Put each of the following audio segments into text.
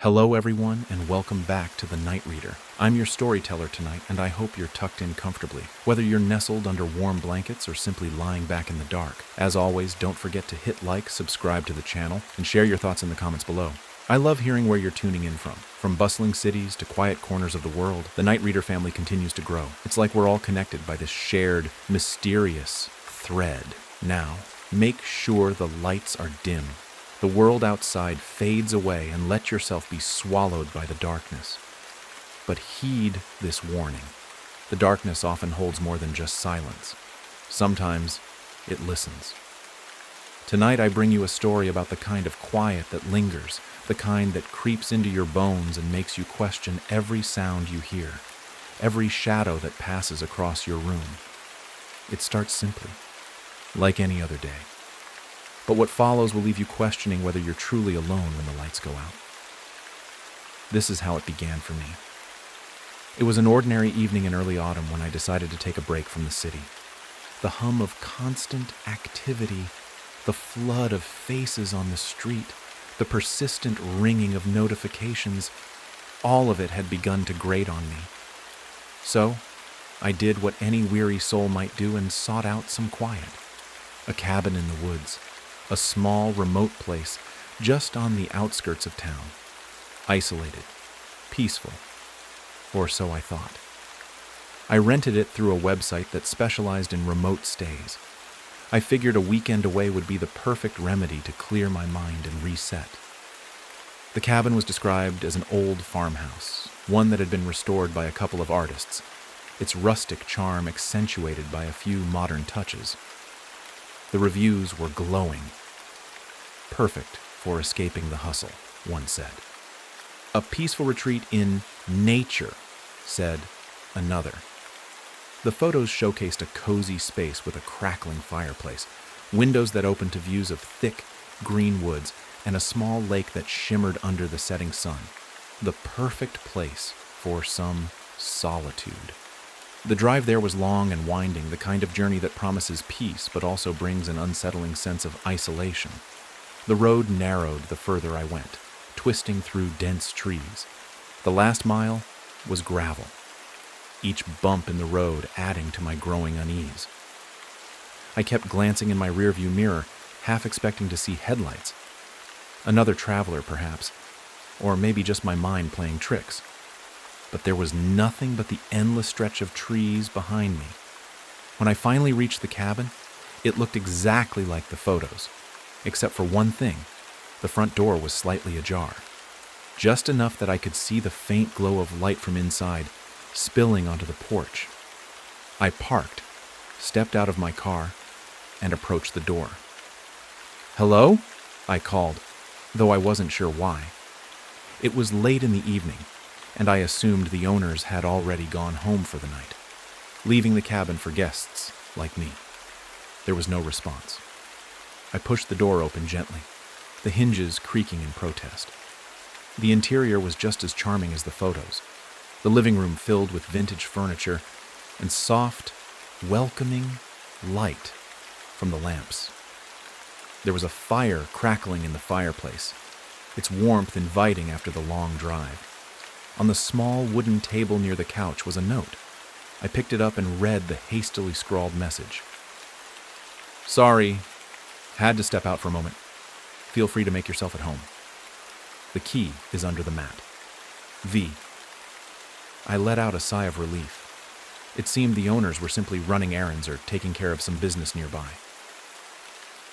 Hello, everyone, and welcome back to The Night Reader. I'm your storyteller tonight, and I hope you're tucked in comfortably, whether you're nestled under warm blankets or simply lying back in the dark. As always, don't forget to hit like, subscribe to the channel, and share your thoughts in the comments below. I love hearing where you're tuning in from. From bustling cities to quiet corners of the world, the Night Reader family continues to grow. It's like we're all connected by this shared, mysterious thread. Now, make sure the lights are dim. The world outside fades away, and let yourself be swallowed by the darkness. But heed this warning. The darkness often holds more than just silence. Sometimes it listens. Tonight I bring you a story about the kind of quiet that lingers, the kind that creeps into your bones and makes you question every sound you hear, every shadow that passes across your room. It starts simply, like any other day. But what follows will leave you questioning whether you're truly alone when the lights go out. This is how it began for me. It was an ordinary evening in early autumn when I decided to take a break from the city. The hum of constant activity, the flood of faces on the street, the persistent ringing of notifications, all of it had begun to grate on me. So, I did what any weary soul might do and sought out some quiet. A cabin in the woods. A small, remote place just on the outskirts of town. Isolated, peaceful, or so I thought. I rented it through a website that specialized in remote stays. I figured a weekend away would be the perfect remedy to clear my mind and reset. The cabin was described as an old farmhouse, one that had been restored by a couple of artists, its rustic charm accentuated by a few modern touches. The reviews were glowing. Perfect for escaping the hustle, one said. A peaceful retreat in nature, said another. The photos showcased a cozy space with a crackling fireplace, windows that opened to views of thick green woods, and a small lake that shimmered under the setting sun. The perfect place for some solitude. The drive there was long and winding, the kind of journey that promises peace but also brings an unsettling sense of isolation. The road narrowed the further I went, twisting through dense trees. The last mile was gravel, each bump in the road adding to my growing unease. I kept glancing in my rearview mirror, half expecting to see headlights. Another traveler, perhaps, or maybe just my mind playing tricks. But there was nothing but the endless stretch of trees behind me. When I finally reached the cabin, it looked exactly like the photos, except for one thing. The front door was slightly ajar, just enough that I could see the faint glow of light from inside spilling onto the porch. I parked, stepped out of my car, and approached the door. "Hello?" I called, though I wasn't sure why. It was late in the evening, and I assumed the owners had already gone home for the night, leaving the cabin for guests like me. There was no response. I pushed the door open gently, the hinges creaking in protest. The interior was just as charming as the photos, the living room filled with vintage furniture and soft, welcoming light from the lamps. There was a fire crackling in the fireplace, its warmth inviting after the long drive. On the small wooden table near the couch was a note. I picked it up and read the hastily scrawled message. "Sorry, had to step out for a moment. Feel free to make yourself at home. The key is under the mat. V." I let out a sigh of relief. It seemed the owners were simply running errands or taking care of some business nearby.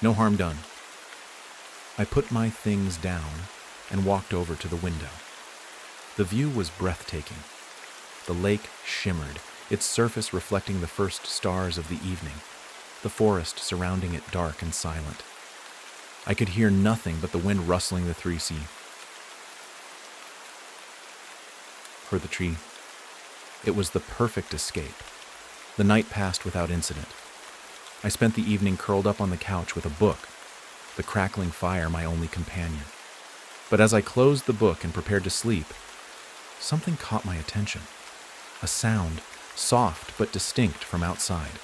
No harm done. I put my things down and walked over to the window. The view was breathtaking. The lake shimmered, its surface reflecting the first stars of the evening, the forest surrounding it dark and silent. I could hear nothing but the wind rustling the 3C. For the tree, it was the perfect escape. The night passed without incident. I spent the evening curled up on the couch with a book, the crackling fire my only companion. But as I closed the book and prepared to sleep, something caught my attention. A sound, soft but distinct from outside.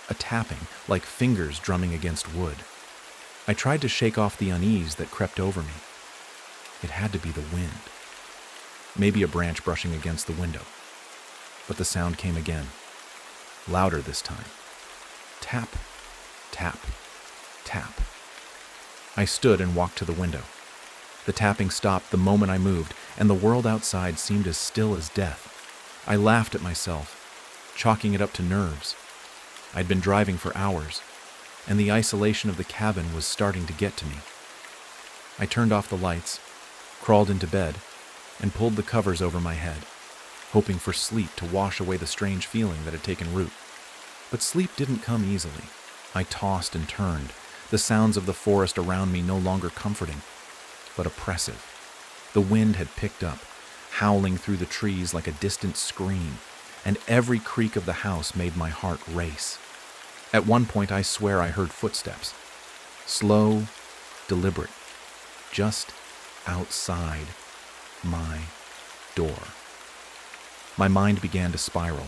A tapping, like fingers drumming against wood. I tried to shake off the unease that crept over me. It had to be the wind. maybe a branch brushing against the window. But the sound came again, louder this time. Tap, tap, tap. I stood and walked to the window. The tapping stopped the moment I moved, and the world outside seemed as still as death. I laughed at myself, chalking it up to nerves. I'd been driving for hours, and the isolation of the cabin was starting to get to me. I turned off the lights, crawled into bed, and pulled the covers over my head, hoping for sleep to wash away the strange feeling that had taken root. But sleep didn't come easily. I tossed and turned, the sounds of the forest around me no longer comforting, but oppressive. The wind had picked up, howling through the trees like a distant scream, and every creak of the house made my heart race. At one point, I swear I heard footsteps. Slow, deliberate, just outside my door. My mind began to spiral.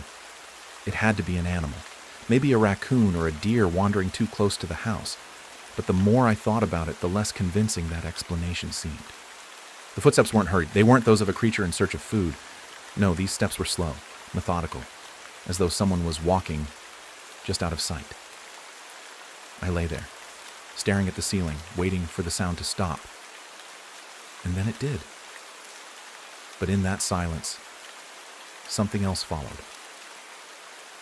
It had to be an animal, maybe a raccoon or a deer wandering too close to the house. But the more I thought about it, the less convincing that explanation seemed. The footsteps weren't hurried. They weren't those of a creature in search of food. No, these steps were slow, methodical, as though someone was walking just out of sight. I lay there, staring at the ceiling, waiting for the sound to stop. And then it did. But in that silence, something else followed.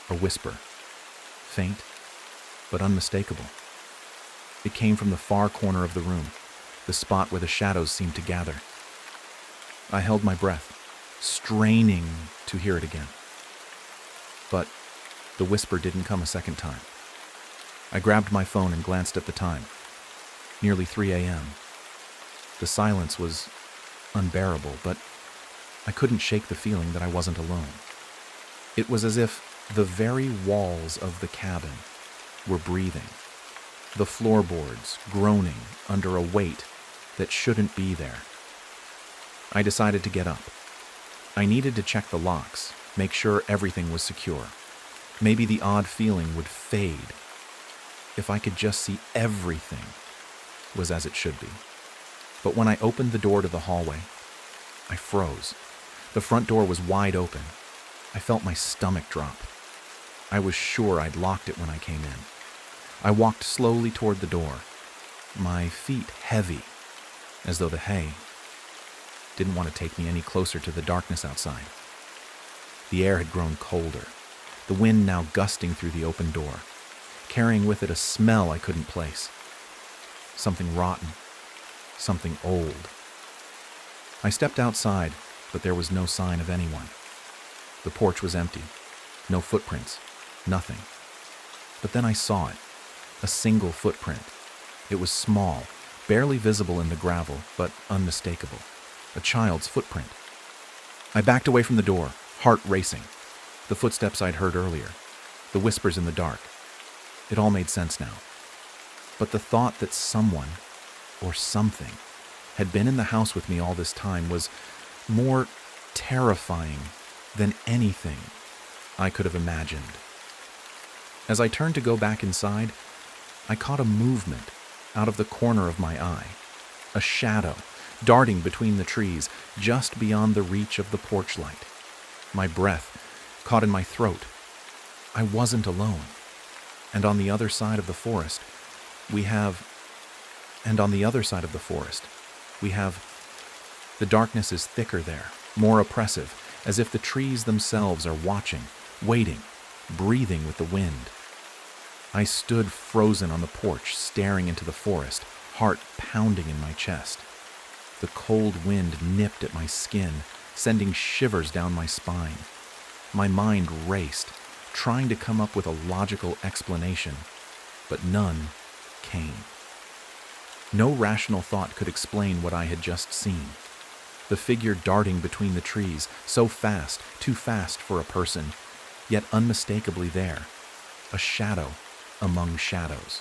A whisper, faint but unmistakable. It came from the far corner of the room, the spot where the shadows seemed to gather. I held my breath, straining to hear it again. But the whisper didn't come a second time. I grabbed my phone and glanced at the time. Nearly 3 a.m. The silence was unbearable, but I couldn't shake the feeling that I wasn't alone. It was as if the very walls of the cabin were breathing, the floorboards groaning under a weight that shouldn't be there. I decided to get up. I needed to check the locks, make sure everything was secure. Maybe the odd feeling would fade if I could just see everything was as it should be. But when I opened the door to the hallway, I froze. The front door was wide open. I felt my stomach drop. I was sure I'd locked it when I came in. I walked slowly toward the door, my feet heavy, as though the hay didn't want to take me any closer to the darkness outside. The air had grown colder, the wind now gusting through the open door, carrying with it a smell I couldn't place. Something rotten, something old. I stepped outside, but there was no sign of anyone. The porch was empty, no footprints, nothing. But then I saw it, a single footprint. It was small, barely visible in the gravel, but unmistakable. A child's footprint. I backed away from the door, heart racing. The footsteps I'd heard earlier, the whispers in the dark. It all made sense now. But the thought that someone, or something, had been in the house with me all this time was more terrifying than anything I could have imagined. As I turned to go back inside, I caught a movement out of the corner of my eye, a shadow darting between the trees just beyond the reach of the porch light. My breath caught in my throat. I wasn't alone. And on the other side of the forest, we have... The darkness is thicker there, more oppressive, as if the trees themselves are watching, waiting, breathing with the wind. I stood frozen on the porch, staring into the forest, heart pounding in my chest. The cold wind nipped at my skin, sending shivers down my spine. My mind raced, trying to come up with a logical explanation, but none came. No rational thought could explain what I had just seen. The figure darting between the trees, so fast, too fast for a person, yet unmistakably there, a shadow among shadows.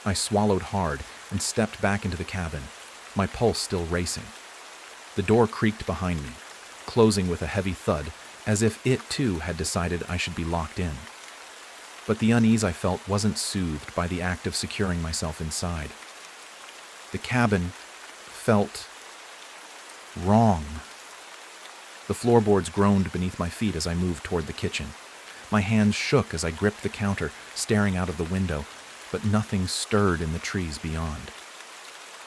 I swallowed hard and stepped back into the cabin, my pulse still racing. The door creaked behind me, closing with a heavy thud, as if it too had decided I should be locked in. But the unease I felt wasn't soothed by the act of securing myself inside. The cabin felt wrong. The floorboards groaned beneath my feet as I moved toward the kitchen. My hands shook as I gripped the counter, staring out of the window, but nothing stirred in the trees beyond.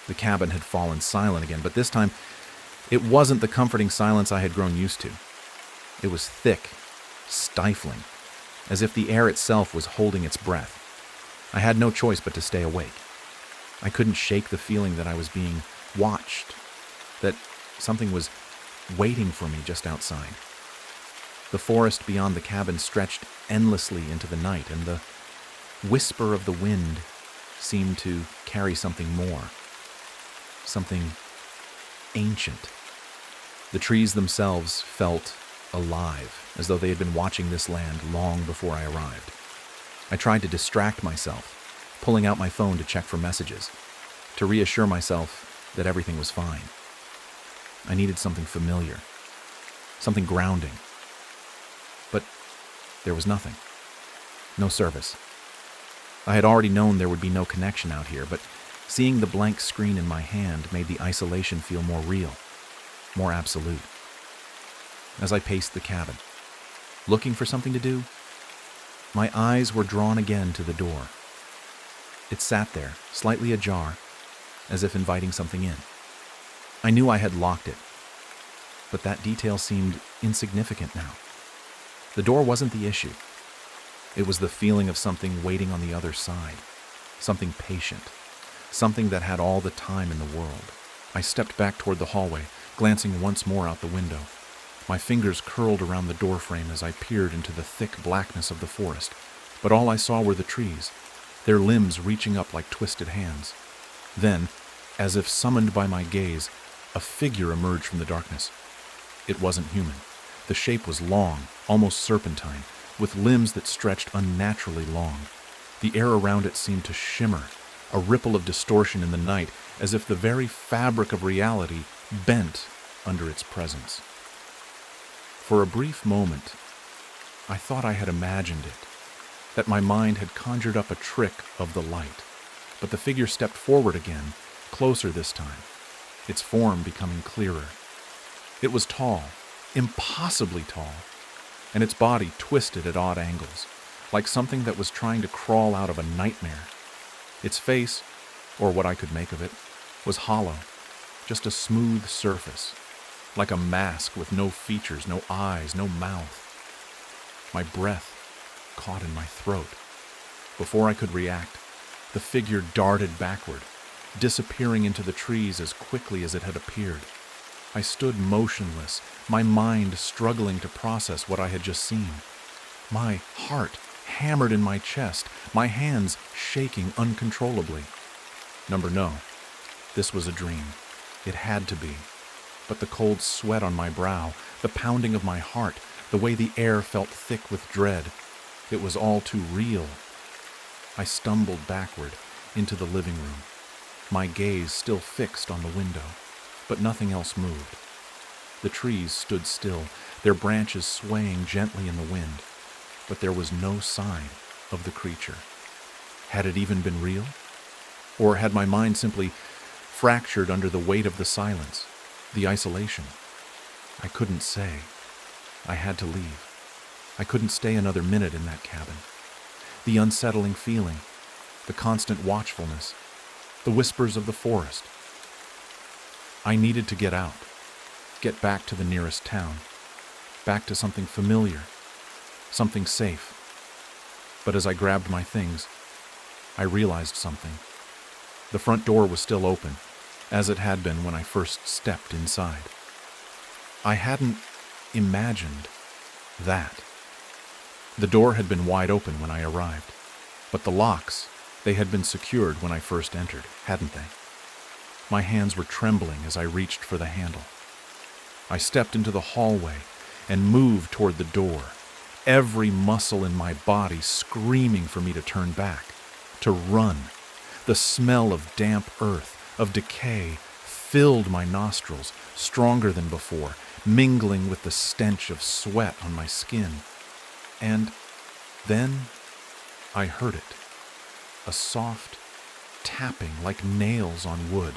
The cabin had fallen silent again, but this time it wasn't the comforting silence I had grown used to. It was thick, stifling, as if the air itself was holding its breath. I had no choice but to stay awake. I couldn't shake the feeling that I was being watched, that something was waiting for me just outside. The forest beyond the cabin stretched endlessly into the night, and the whisper of the wind seemed to carry something more, something ancient. The trees themselves felt alive, as though they had been watching this land long before I arrived. I tried to distract myself, pulling out my phone to check for messages, to reassure myself that everything was fine. I needed something familiar, something grounding. But there was nothing. No service. I had already known there would be no connection out here, but seeing the blank screen in my hand made the isolation feel more real, more absolute. As I paced the cabin, looking for something to do, my eyes were drawn again to the door. It sat there, slightly ajar, as if inviting something in. I knew I had locked it, but that detail seemed insignificant now. The door wasn't the issue. It was the feeling of something waiting on the other side, something patient, something that had all the time in the world. I stepped back toward the hallway, glancing once more out the window. My fingers curled around the doorframe as I peered into the thick blackness of the forest, but all I saw were the trees, their limbs reaching up like twisted hands. Then, as if summoned by my gaze, a figure emerged from the darkness. It wasn't human. The shape was long, almost serpentine, with limbs that stretched unnaturally long. The air around it seemed to shimmer, a ripple of distortion in the night, as if the very fabric of reality bent under its presence. For a brief moment, I thought I had imagined it, that my mind had conjured up a trick of the light. But the figure stepped forward again, closer this time, its form becoming clearer. It was tall, impossibly tall, and its body twisted at odd angles, like something that was trying to crawl out of a nightmare. Its face, or what I could make of it, was hollow, just a smooth surface, like a mask with no features, no eyes, no mouth. My breath caught in my throat. Before I could react, the figure darted backward, disappearing into the trees as quickly as it had appeared. I stood motionless, my mind struggling to process what I had just seen. My heart hammered in my chest, my hands shaking uncontrollably. No, this was a dream. It had to be. But the cold sweat on my brow, the pounding of my heart, the way the air felt thick with dread, it was all too real. I stumbled backward into the living room, my gaze still fixed on the window, but nothing else moved. The trees stood still, their branches swaying gently in the wind, but there was no sign of the creature. Had it even been real? Or had my mind simply fractured under the weight of the silence, the isolation? I couldn't say. I had to leave. I couldn't stay another minute in that cabin. The unsettling feeling, the constant watchfulness, the whispers of the forest. I needed to get out, get back to the nearest town, back to something familiar, something safe. But as I grabbed my things, I realized something. The front door was still open, as it had been when I first stepped inside. I hadn't imagined that. The door had been wide open when I arrived, but the locks, they had been secured when I first entered, hadn't they? My hands were trembling as I reached for the handle. I stepped into the hallway and moved toward the door, every muscle in my body screaming for me to turn back, to run. The smell of damp earth, of decay, filled my nostrils, stronger than before, mingling with the stench of sweat on my skin. And then I heard it, a soft tapping like nails on wood.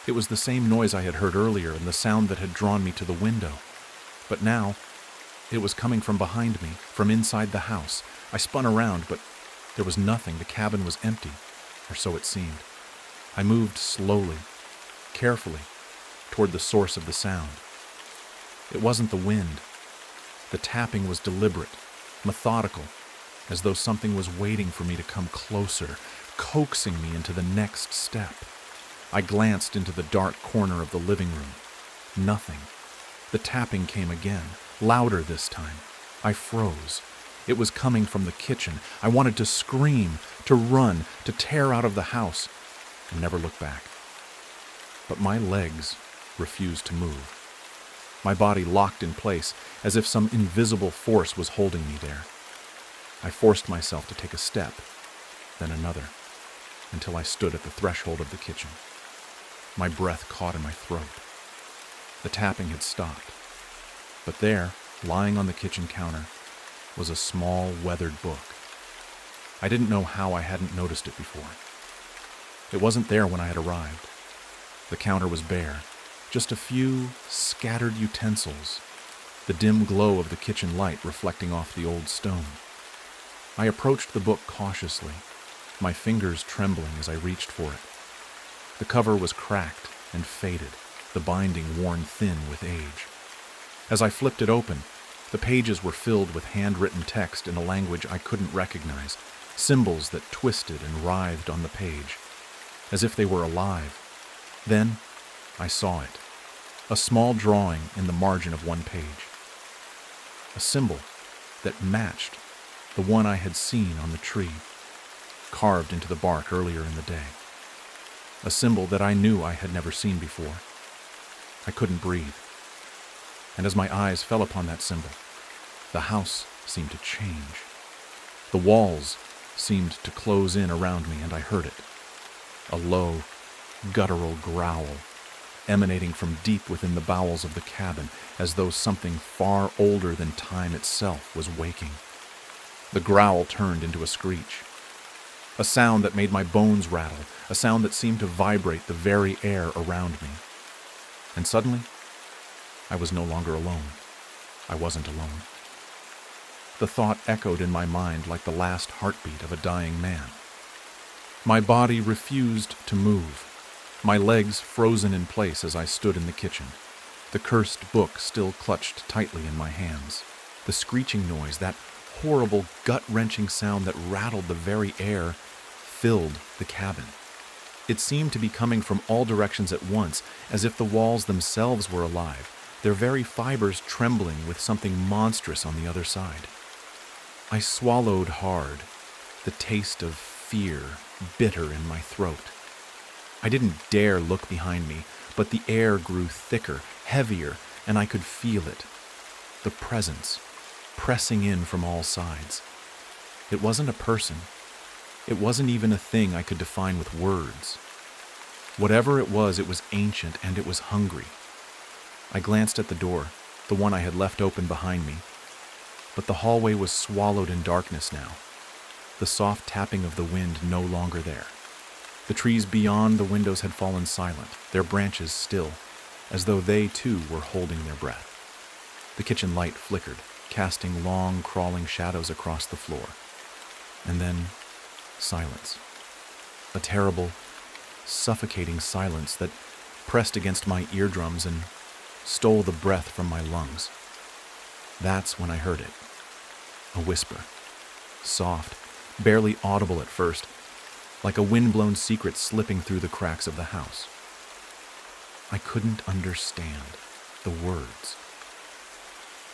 It was the same noise I had heard earlier and the sound that had drawn me to the window. But now, it was coming from behind me, from inside the house. I spun around, but there was nothing. The cabin was empty, or so it seemed. I moved slowly, carefully, toward the source of the sound. It wasn't the wind. The tapping was deliberate, methodical, as though something was waiting for me to come closer, coaxing me into the next step. I glanced into the dark corner of the living room. Nothing. The tapping came again, louder this time. I froze. It was coming from the kitchen. I wanted to scream, to run, to tear out of the house, and never look back. But my legs refused to move. My body locked in place, as if some invisible force was holding me there. I forced myself to take a step, then another, until I stood at the threshold of the kitchen. My breath caught in my throat. The tapping had stopped, but there, lying on the kitchen counter, was a small, weathered book. I didn't know how I hadn't noticed it before. It wasn't there when I had arrived. The counter was bare, just a few scattered utensils, the dim glow of the kitchen light reflecting off the old stone. I approached the book cautiously, my fingers trembling as I reached for it. The cover was cracked and faded, the binding worn thin with age. As I flipped it open, the pages were filled with handwritten text in a language I couldn't recognize, symbols that twisted and writhed on the page, as if they were alive. Then I saw it, a small drawing in the margin of one page. A symbol that matched the one I had seen on the tree, carved into the bark earlier in the day. A symbol that I knew I had never seen before. I couldn't breathe. And as my eyes fell upon that symbol, the house seemed to change. The walls seemed to close in around me, and I heard it. A low, guttural growl, emanating from deep within the bowels of the cabin, as though something far older than time itself was waking. The growl turned into a screech, a sound that made my bones rattle, a sound that seemed to vibrate the very air around me. And suddenly, I was no longer alone. I wasn't alone. The thought echoed in my mind like the last heartbeat of a dying man. My body refused to move, my legs frozen in place as I stood in the kitchen, the cursed book still clutched tightly in my hands. The screeching noise, that horrible, gut-wrenching sound that rattled the very air, filled the cabin. It seemed to be coming from all directions at once, as if the walls themselves were alive, their very fibers trembling with something monstrous on the other side. I swallowed hard, the taste of fear bitter in my throat. I didn't dare look behind me, but the air grew thicker, heavier, and I could feel it. The presence, pressing in from all sides. It wasn't a person. It wasn't even a thing I could define with words. Whatever it was ancient and it was hungry. I glanced at the door, the one I had left open behind me, but the hallway was swallowed in darkness now, the soft tapping of the wind no longer there. The trees beyond the windows had fallen silent, their branches still, as though they too were holding their breath. The kitchen light flickered, casting long, crawling shadows across the floor. And then, silence. A terrible, suffocating silence that pressed against my eardrums and stole the breath from my lungs. That's when I heard it. A whisper. Soft, barely audible at first, like a wind-blown secret slipping through the cracks of the house. I couldn't understand the words.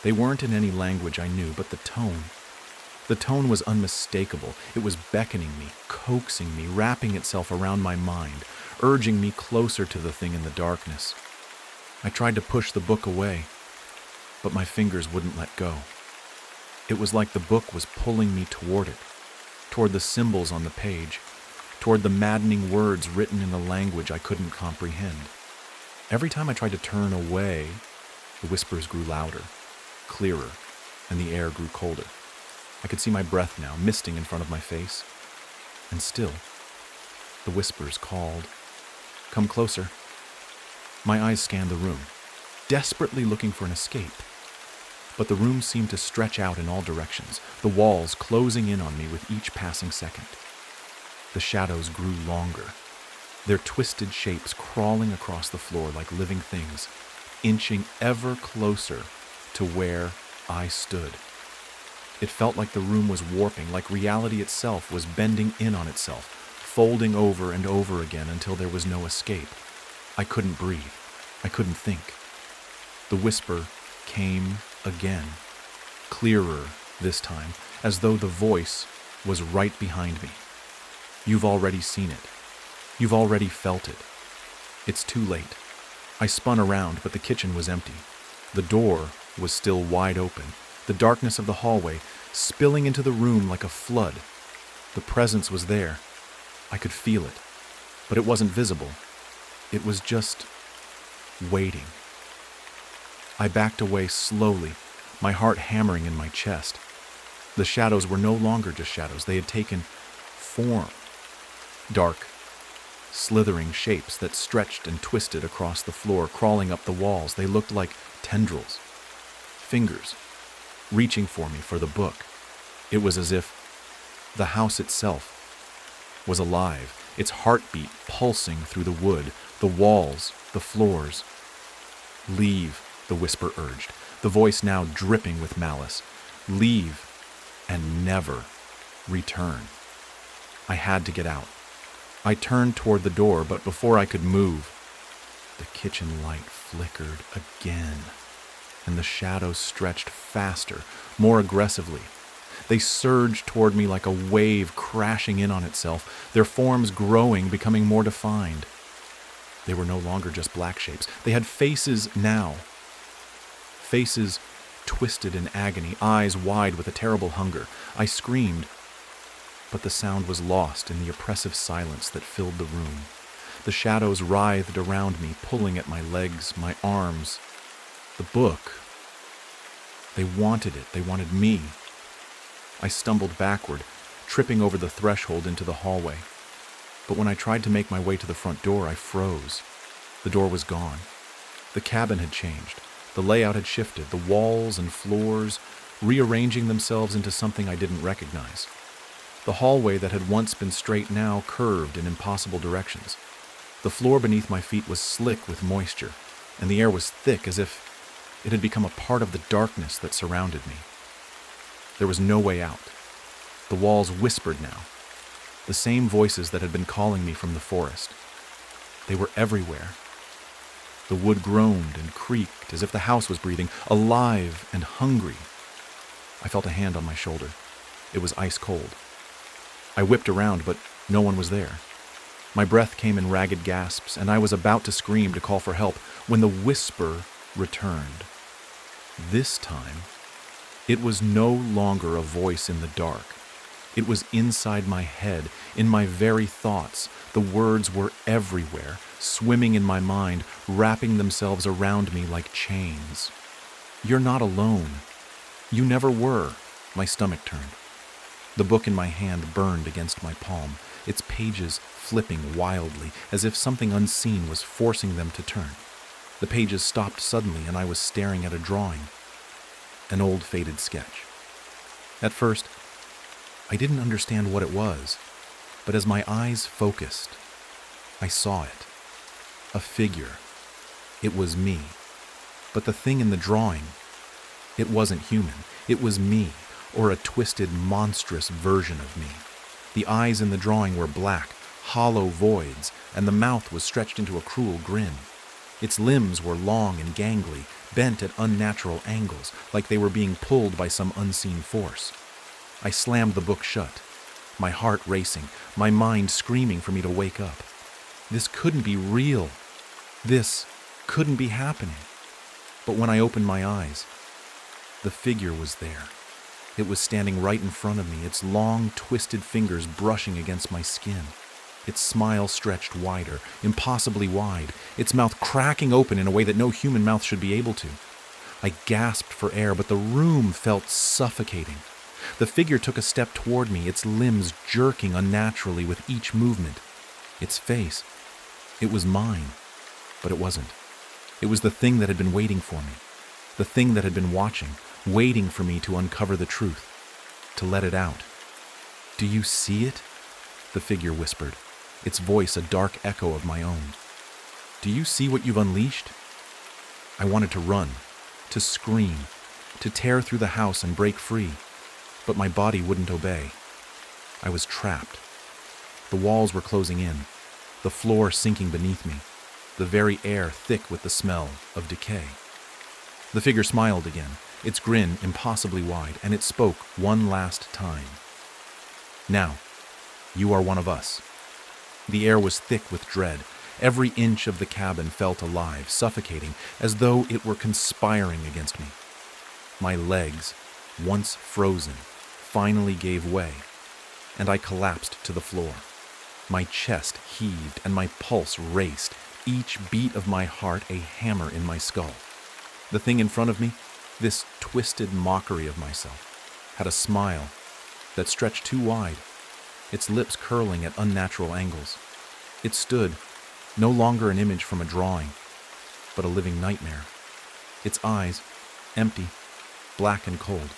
They weren't in any language I knew, but the tone was unmistakable. It was beckoning me, coaxing me, wrapping itself around my mind, urging me closer to the thing in the darkness. I tried to push the book away, but my fingers wouldn't let go. It was like the book was pulling me toward it, toward the symbols on the page, toward the maddening words written in a language I couldn't comprehend. Every time I tried to turn away, the whispers grew louder, clearer, and the air grew colder. I could see my breath now, misting in front of my face. And still, the whispers called, "Come closer." My eyes scanned the room, desperately looking for an escape, but the room seemed to stretch out in all directions, the walls closing in on me with each passing second. The shadows grew longer, their twisted shapes crawling across the floor like living things, inching ever closer to where I stood. It felt like the room was warping, like reality itself was bending in on itself, folding over and over again until there was no escape. I couldn't breathe. I couldn't think. The whisper came again, clearer this time, as though the voice was right behind me. You've already seen it. You've already felt it. It's too late. I spun around, but the kitchen was empty. The door was still wide open, the darkness of the hallway spilling into the room like a flood. The presence was there. I could feel it, but it wasn't visible. It was just waiting. I backed away slowly, my heart hammering in my chest. The shadows were no longer just shadows. They had taken form. Dark, slithering shapes that stretched and twisted across the floor, crawling up the walls. They looked like tendrils, fingers, reaching for me for the book. It was as if the house itself was alive, its heartbeat pulsing through the wood, the walls, the floors. Leave, the whisper urged, the voice now dripping with malice. Leave and never return. I had to get out. I turned toward the door, but before I could move, the kitchen light flickered again, and the shadows stretched faster, more aggressively. They surged toward me like a wave crashing in on itself, their forms growing, becoming more defined. They were no longer just black shapes. They had faces now. Faces twisted in agony, eyes wide with a terrible hunger. I screamed, but the sound was lost in the oppressive silence that filled the room. The shadows writhed around me, pulling at my legs, my arms. The book. They wanted it. They wanted me. I stumbled backward, tripping over the threshold into the hallway. But when I tried to make my way to the front door, I froze. The door was gone. The cabin had changed. The layout had shifted, the walls and floors rearranging themselves into something I didn't recognize. The hallway that had once been straight now curved in impossible directions. The floor beneath my feet was slick with moisture, and the air was thick as if it had become a part of the darkness that surrounded me. There was no way out. The walls whispered now, the same voices that had been calling me from the forest. They were everywhere. The wood groaned and creaked as if the house was breathing, alive and hungry. I felt a hand on my shoulder. It was ice cold. I whipped around, but no one was there. My breath came in ragged gasps, and I was about to scream to call for help when the whisper returned. This time, it was no longer a voice in the dark. It was inside my head, in my very thoughts. The words were everywhere, swimming in my mind, wrapping themselves around me like chains. You're not alone. You never were. My stomach turned. The book in my hand burned against my palm, its pages flipping wildly, as if something unseen was forcing them to turn. The pages stopped suddenly, and I was staring at a drawing, an old faded sketch. At first, I didn't understand what it was, but as my eyes focused, I saw it. A figure. It was me. But the thing in the drawing, it wasn't human. It was me, or a twisted, monstrous version of me. The eyes in the drawing were black, hollow voids, and the mouth was stretched into a cruel grin. Its limbs were long and gangly, bent at unnatural angles, like they were being pulled by some unseen force. I slammed the book shut, my heart racing, my mind screaming for me to wake up. This couldn't be real. This couldn't be happening. But when I opened my eyes, the figure was there. It was standing right in front of me, its long, twisted fingers brushing against my skin. Its smile stretched wider, impossibly wide, its mouth cracking open in a way that no human mouth should be able to. I gasped for air, but the room felt suffocating. The figure took a step toward me, its limbs jerking unnaturally with each movement. Its face, it was mine, but it wasn't. It was the thing that had been waiting for me, the thing that had been watching, waiting for me to uncover the truth, to let it out. "Do you see it?" the figure whispered, its voice a dark echo of my own. "Do you see what you've unleashed?" I wanted to run, to scream, to tear through the house and break free, but my body wouldn't obey. I was trapped. The walls were closing in, the floor sinking beneath me, the very air thick with the smell of decay. The figure smiled again, its grin impossibly wide, and it spoke one last time. "Now, you are one of us." The air was thick with dread. Every inch of the cabin felt alive, suffocating, as though it were conspiring against me. My legs, once frozen, finally gave way, and I collapsed to the floor. My chest heaved and my pulse raced, each beat of my heart a hammer in my skull. The thing in front of me, this twisted mockery of myself, had a smile that stretched too wide, its lips curling at unnatural angles. It stood, no longer an image from a drawing, but a living nightmare. Its eyes, empty, black and cold,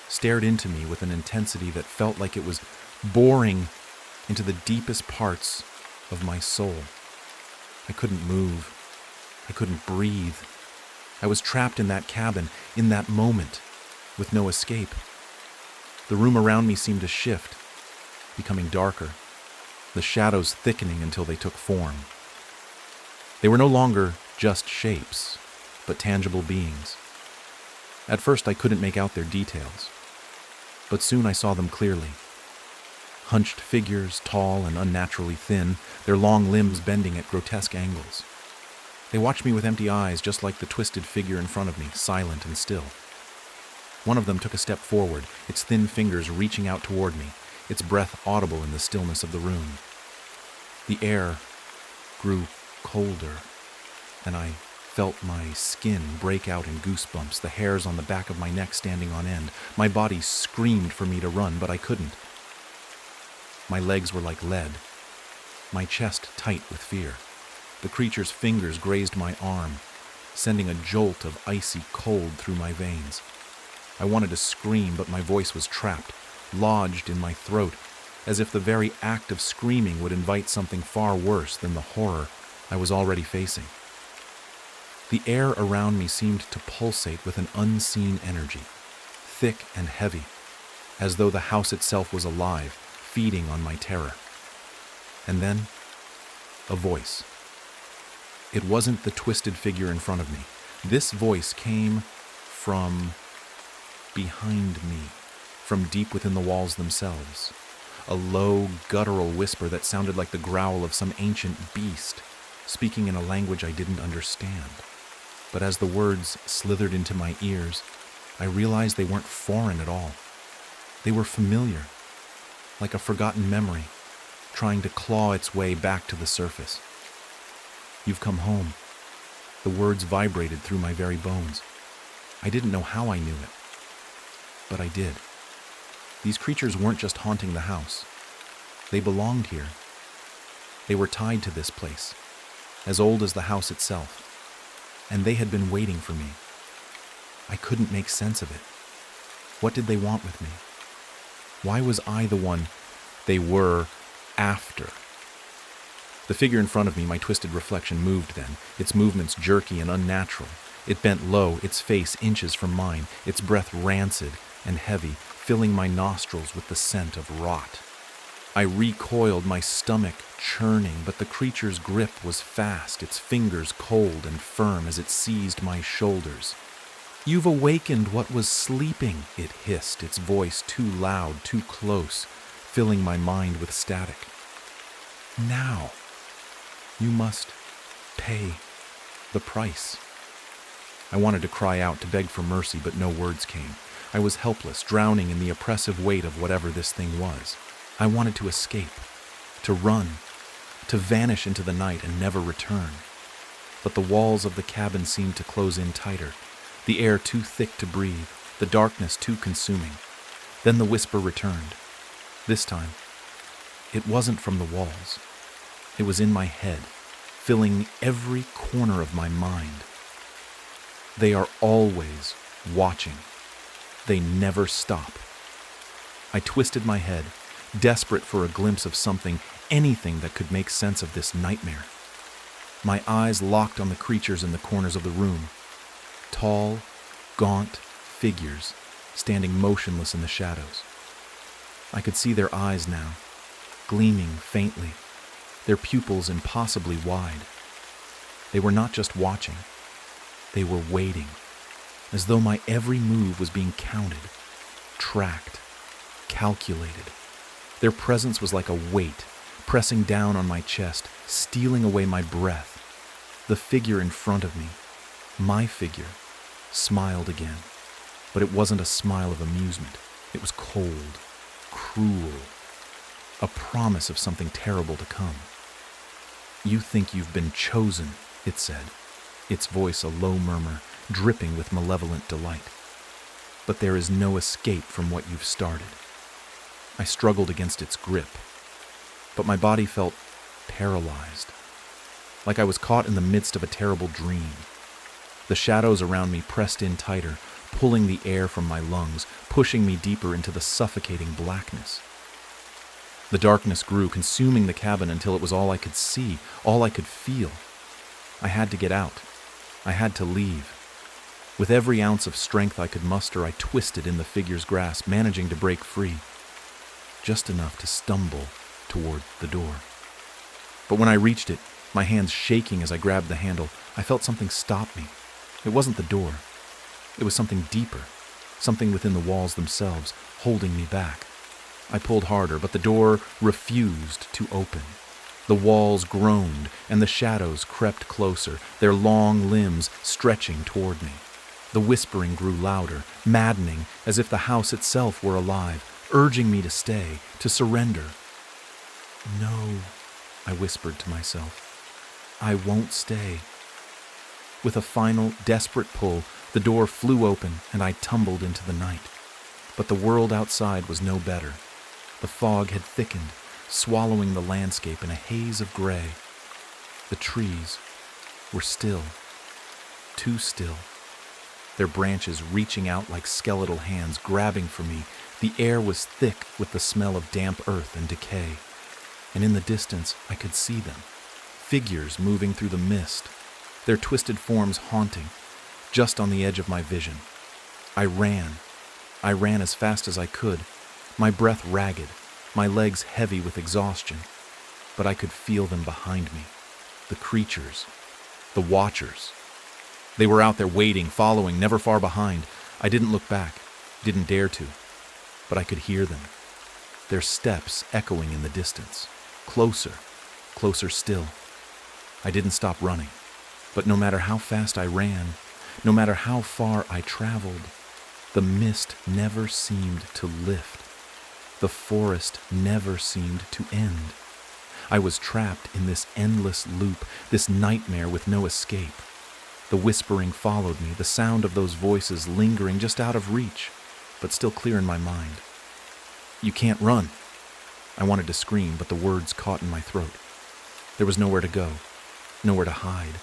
stared into me with an intensity that felt like it was boring into the deepest parts of my soul. I couldn't move. I couldn't breathe. I was trapped in that cabin, in that moment, with no escape. The room around me seemed to shift, becoming darker, the shadows thickening until they took form. They were no longer just shapes, but tangible beings. At first I couldn't make out their details, but soon I saw them clearly. Hunched figures, tall and unnaturally thin, their long limbs bending at grotesque angles. They watched me with empty eyes, just like the twisted figure in front of me, silent and still. One of them took a step forward, its thin fingers reaching out toward me, its breath audible in the stillness of the room. The air grew colder, and I felt my skin break out in goosebumps, the hairs on the back of my neck standing on end. My body screamed for me to run, but I couldn't. My legs were like lead, my chest tight with fear. The creature's fingers grazed my arm, sending a jolt of icy cold through my veins. I wanted to scream, but my voice was trapped, lodged in my throat, as if the very act of screaming would invite something far worse than the horror I was already facing. The air around me seemed to pulsate with an unseen energy, thick and heavy, as though the house itself was alive, feeding on my terror. And then, a voice. It wasn't the twisted figure in front of me. This voice came from behind me, from deep within the walls themselves. A low, guttural whisper that sounded like the growl of some ancient beast, speaking in a language I didn't understand. But as the words slithered into my ears, I realized they weren't foreign at all. They were familiar, like a forgotten memory, trying to claw its way back to the surface. "You've come home." The words vibrated through my very bones. I didn't know how I knew it, but I did. These creatures weren't just haunting the house. They belonged here. They were tied to this place, as old as the house itself, and they had been waiting for me. I couldn't make sense of it. What did they want with me? Why was I the one they were after? The figure in front of me, my twisted reflection, moved then, its movements jerky and unnatural. It bent low, its face inches from mine, its breath rancid and heavy, filling my nostrils with the scent of rot. I recoiled, my stomach churning, but the creature's grip was fast, its fingers cold and firm as it seized my shoulders. "You've awakened what was sleeping," it hissed, its voice too loud, too close, filling my mind with static. "Now, you must pay the price." I wanted to cry out, to beg for mercy, but no words came. I was helpless, drowning in the oppressive weight of whatever this thing was. I wanted to escape, to run, to vanish into the night and never return. But the walls of the cabin seemed to close in tighter, the air too thick to breathe, the darkness too consuming. Then the whisper returned. This time, it wasn't from the walls. It was in my head, filling every corner of my mind. "They are always watching. They never stop. I twisted my head, desperate for a glimpse of something, anything that could make sense of this nightmare. My eyes locked on the creatures in the corners of the room. Tall, gaunt figures standing motionless in the shadows. I could see their eyes now, gleaming faintly, their pupils impossibly wide. They were not just watching, they were waiting, as though my every move was being counted, tracked, calculated. Their presence was like a weight, pressing down on my chest, stealing away my breath. The figure in front of me, my figure, smiled again, but it wasn't a smile of amusement. It was cold, cruel, a promise of something terrible to come. "You think you've been chosen," it said, its voice a low murmur, dripping with malevolent delight. "But there is no escape from what you've started." I struggled against its grip, but my body felt paralyzed, like I was caught in the midst of a terrible dream. The shadows around me pressed in tighter, pulling the air from my lungs, pushing me deeper into the suffocating blackness. The darkness grew, consuming the cabin until it was all I could see, all I could feel. I had to get out. I had to leave. With every ounce of strength I could muster, I twisted in the figure's grasp, managing to break free, just enough to stumble toward the door. But when I reached it, my hands shaking as I grabbed the handle, I felt something stop me. It wasn't the door. It was something deeper, something within the walls themselves, holding me back. I pulled harder, but the door refused to open. The walls groaned, and the shadows crept closer, their long limbs stretching toward me. The whispering grew louder, maddening, as if the house itself were alive, urging me to stay, to surrender. "No," I whispered to myself. "I won't stay." With a final, desperate pull, the door flew open, and I tumbled into the night. But the world outside was no better. The fog had thickened, swallowing the landscape in a haze of gray. The trees were still, too still, their branches reaching out like skeletal hands, grabbing for me. The air was thick with the smell of damp earth and decay, and in the distance I could see them, figures moving through the mist, their twisted forms haunting, just on the edge of my vision. I ran as fast as I could, my breath ragged, my legs heavy with exhaustion, but I could feel them behind me. The creatures, the watchers. They were out there waiting, following, never far behind. I didn't look back, didn't dare to, but I could hear them, their steps echoing in the distance, closer, closer still. I didn't stop running, but no matter how fast I ran, no matter how far I traveled, the mist never seemed to lift. The forest never seemed to end. I was trapped in this endless loop, this nightmare with no escape. The whispering followed me, the sound of those voices lingering just out of reach, but still clear in my mind. "You can't run." I wanted to scream, but the words caught in my throat. There was nowhere to go, nowhere to hide.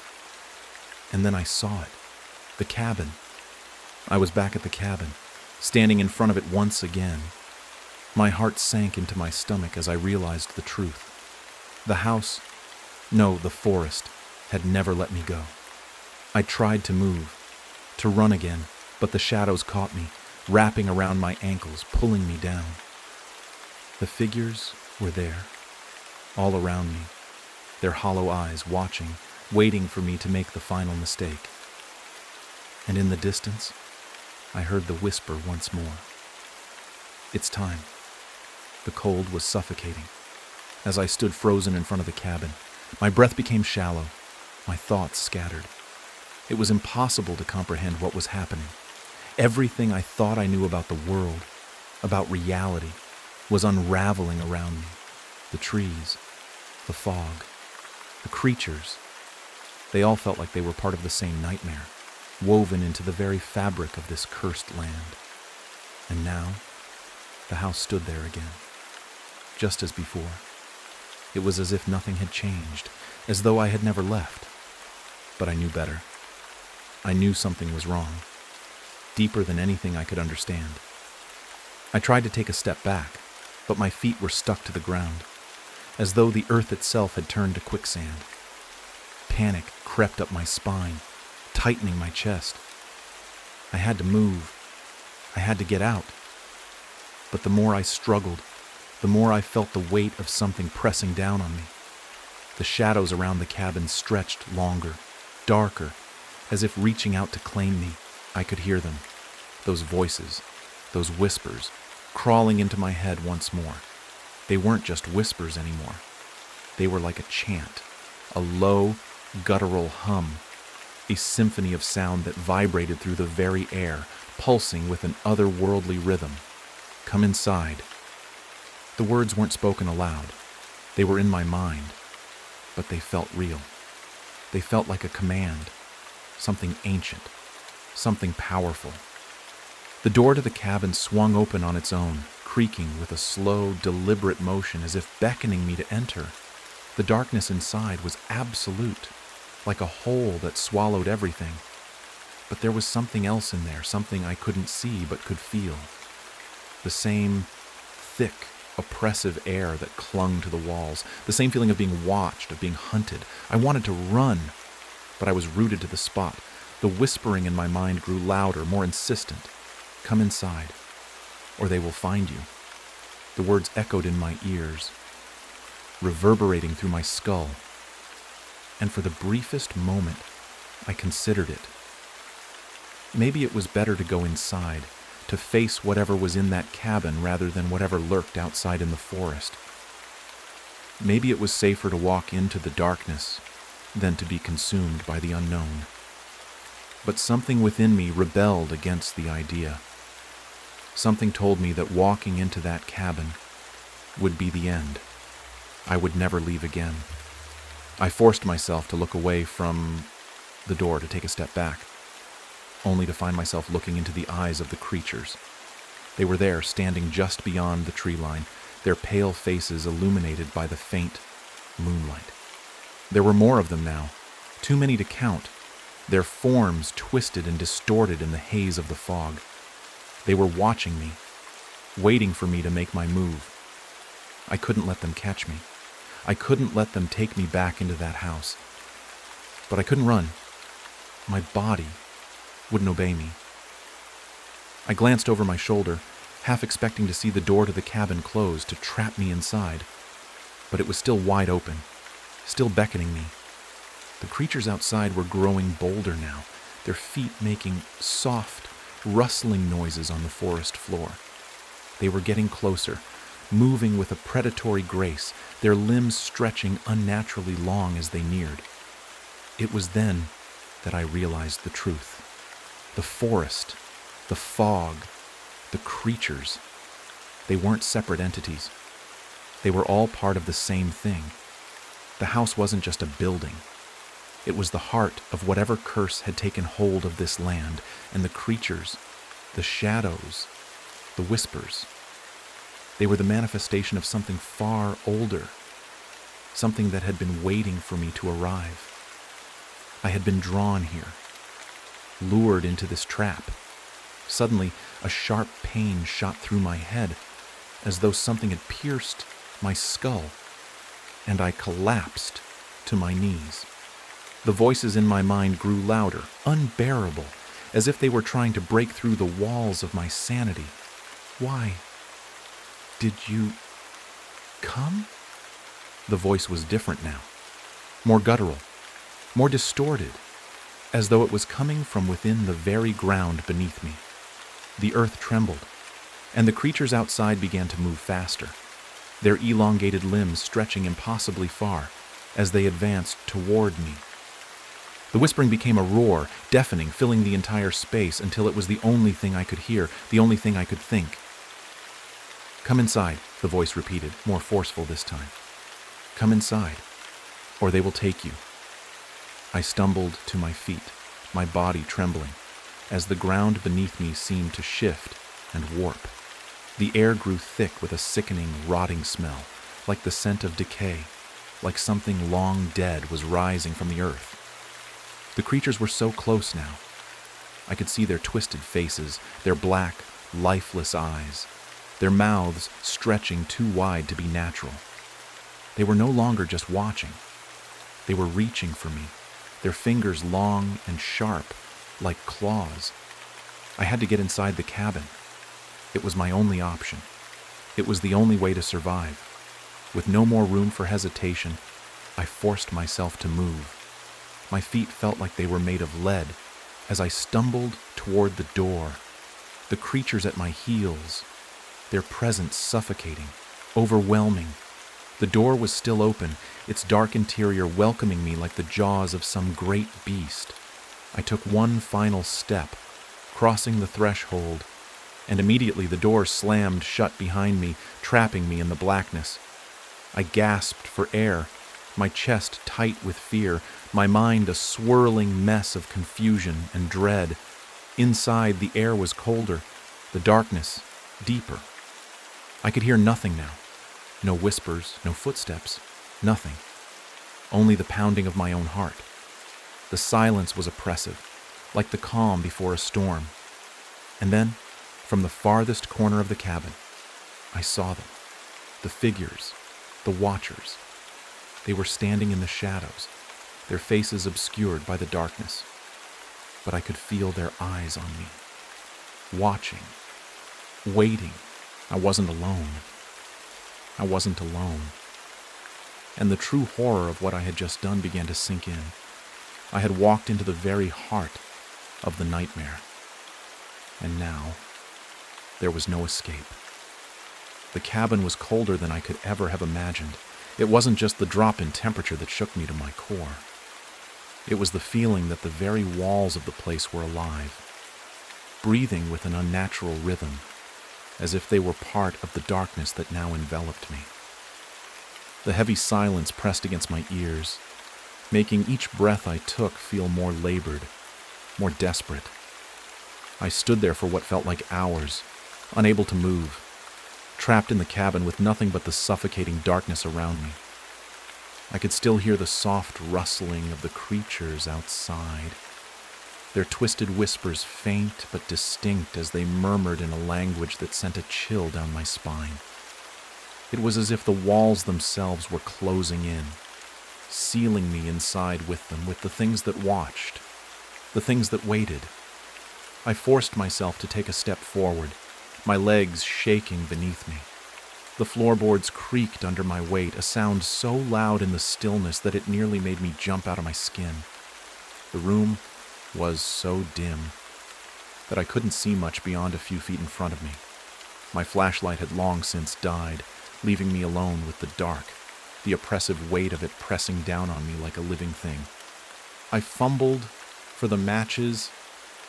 And then I saw it. The cabin. I was back at the cabin, standing in front of it once again. My heart sank into my stomach as I realized the truth. The house, no, the forest, had never let me go. I tried to move, to run again, but the shadows caught me, wrapping around my ankles, pulling me down. The figures were there, all around me, their hollow eyes watching, waiting for me to make the final mistake. And in the distance, I heard the whisper once more. "It's time." The cold was suffocating. As I stood frozen in front of the cabin, my breath became shallow, my thoughts scattered. It was impossible to comprehend what was happening. Everything I thought I knew about the world, about reality, was unraveling around me. The trees, the fog, the creatures, they all felt like they were part of the same nightmare, woven into the very fabric of this cursed land. And now, the house stood there again, just as before. It was as if nothing had changed, as though I had never left. But I knew better. I knew something was wrong. deeper than anything I could understand. I tried to take a step back, but my feet were stuck to the ground, as though the earth itself had turned to quicksand. Panic crept up my spine, tightening my chest. I had to move. I had to get out. But the more I struggled, the more I felt the weight of something pressing down on me. The shadows around the cabin stretched longer, darker, as if reaching out to claim me. I could hear them, those voices, those whispers, crawling into my head once more. They weren't just whispers anymore. They were like a chant, a low, guttural hum, a symphony of sound that vibrated through the very air, pulsing with an otherworldly rhythm. Come inside. The words weren't spoken aloud. They were in my mind, but they felt real. They felt like a command, something ancient, something powerful. The door to the cabin swung open on its own, creaking with a slow, deliberate motion as if beckoning me to enter. The darkness inside was absolute, like a hole that swallowed everything. But there was something else in there, something I couldn't see but could feel. The same thick, oppressive air that clung to the walls, the same feeling of being watched, of being hunted. I wanted to run, but I was rooted to the spot. The whispering in my mind grew louder, more insistent. Come inside, or they will find you. The words echoed in my ears, reverberating through my skull. And for the briefest moment, I considered it. Maybe it was better to go inside, to face whatever was in that cabin rather than whatever lurked outside in the forest. Maybe it was safer to walk into the darkness than to be consumed by the unknown. But something within me rebelled against the idea. Something told me that walking into that cabin would be the end. I would never leave again. I forced myself to look away from the door, to take a step back, only to find myself looking into the eyes of the creatures. They were there, standing just beyond the tree line, their pale faces illuminated by the faint moonlight. There were more of them now, too many to count, their forms twisted and distorted in the haze of the fog. They were watching me, waiting for me to make my move. I couldn't let them catch me. I couldn't let them take me back into that house. But I couldn't run. My body wouldn't obey me. I glanced over my shoulder, half expecting to see the door to the cabin close to trap me inside. But it was still wide open, still beckoning me. The creatures outside were growing bolder now, their feet making soft, rustling noises on the forest floor. They were getting closer, moving with a predatory grace, their limbs stretching unnaturally long as they neared. It was then that I realized the truth. The forest, the fog, the creatures, they weren't separate entities. They were all part of the same thing. The house wasn't just a building. It was the heart of whatever curse had taken hold of this land, and the creatures, the shadows, the whispers. They were the manifestation of something far older, something that had been waiting for me to arrive. I had been drawn here, lured into this trap. Suddenly, a sharp pain shot through my head, as though something had pierced my skull, and I collapsed to my knees. The voices in my mind grew louder, unbearable, as if they were trying to break through the walls of my sanity. Why did you come? The voice was different now, more guttural, more distorted, as though it was coming from within the very ground beneath me. The earth trembled, and the creatures outside began to move faster, their elongated limbs stretching impossibly far as they advanced toward me. The whispering became a roar, deafening, filling the entire space until it was the only thing I could hear, the only thing I could think. Come inside, the voice repeated, more forceful this time. Come inside, or they will take you. I stumbled to my feet, my body trembling, as the ground beneath me seemed to shift and warp. The air grew thick with a sickening, rotting smell, like the scent of decay, like something long dead was rising from the earth. The creatures were so close now. I could see their twisted faces, their black, lifeless eyes, their mouths stretching too wide to be natural. They were no longer just watching. They were reaching for me, their fingers long and sharp, like claws. I had to get inside the cabin. It was my only option. It was the only way to survive. With no more room for hesitation, I forced myself to move. My feet felt like they were made of lead as I stumbled toward the door, the creatures at my heels, their presence suffocating, overwhelming. The door was still open, its dark interior welcoming me like the jaws of some great beast. I took one final step, crossing the threshold, and immediately the door slammed shut behind me, trapping me in the blackness. I gasped for air, my chest tight with fear, my mind a swirling mess of confusion and dread. Inside, the air was colder, the darkness deeper. I could hear nothing now. No whispers, no footsteps, nothing. Only the pounding of my own heart. The silence was oppressive, like the calm before a storm. And then, from the farthest corner of the cabin, I saw them. The figures, the watchers. They were standing in the shadows, their faces obscured by the darkness. But I could feel their eyes on me, watching, waiting. I wasn't alone. I wasn't alone. And the true horror of what I had just done began to sink in. I had walked into the very heart of the nightmare. And now, there was no escape. The cabin was colder than I could ever have imagined. It wasn't just the drop in temperature that shook me to my core. It was the feeling that the very walls of the place were alive, breathing with an unnatural rhythm, as if they were part of the darkness that now enveloped me. The heavy silence pressed against my ears, making each breath I took feel more labored, more desperate. I stood there for what felt like hours, unable to move, trapped in the cabin with nothing but the suffocating darkness around me. I could still hear the soft rustling of the creatures outside, their twisted whispers faint but distinct as they murmured in a language that sent a chill down my spine. It was as if the walls themselves were closing in, sealing me inside with them, with the things that watched, the things that waited. I forced myself to take a step forward, my legs shaking beneath me. The floorboards creaked under my weight, a sound so loud in the stillness that it nearly made me jump out of my skin. The room was so dim that I couldn't see much beyond a few feet in front of me. My flashlight had long since died, leaving me alone with the dark, the oppressive weight of it pressing down on me like a living thing. I fumbled for the matches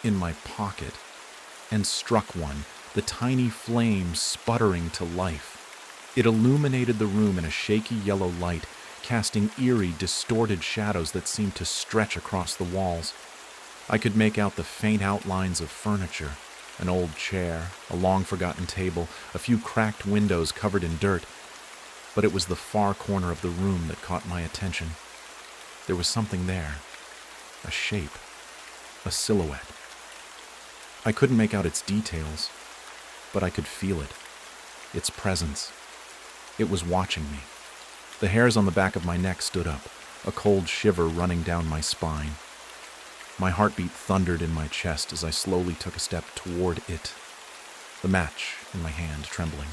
in my pocket and struck one, the tiny flame sputtering to life. It illuminated the room in a shaky yellow light, casting eerie, distorted shadows that seemed to stretch across the walls. I could make out the faint outlines of furniture, an old chair, a long-forgotten table, a few cracked windows covered in dirt. But it was the far corner of the room that caught my attention. There was something there, a shape, a silhouette. I couldn't make out its details, but I could feel it, its presence. It was watching me. The hairs on the back of my neck stood up, a cold shiver running down my spine. My heartbeat thundered in my chest as I slowly took a step toward it, the match in my hand trembling.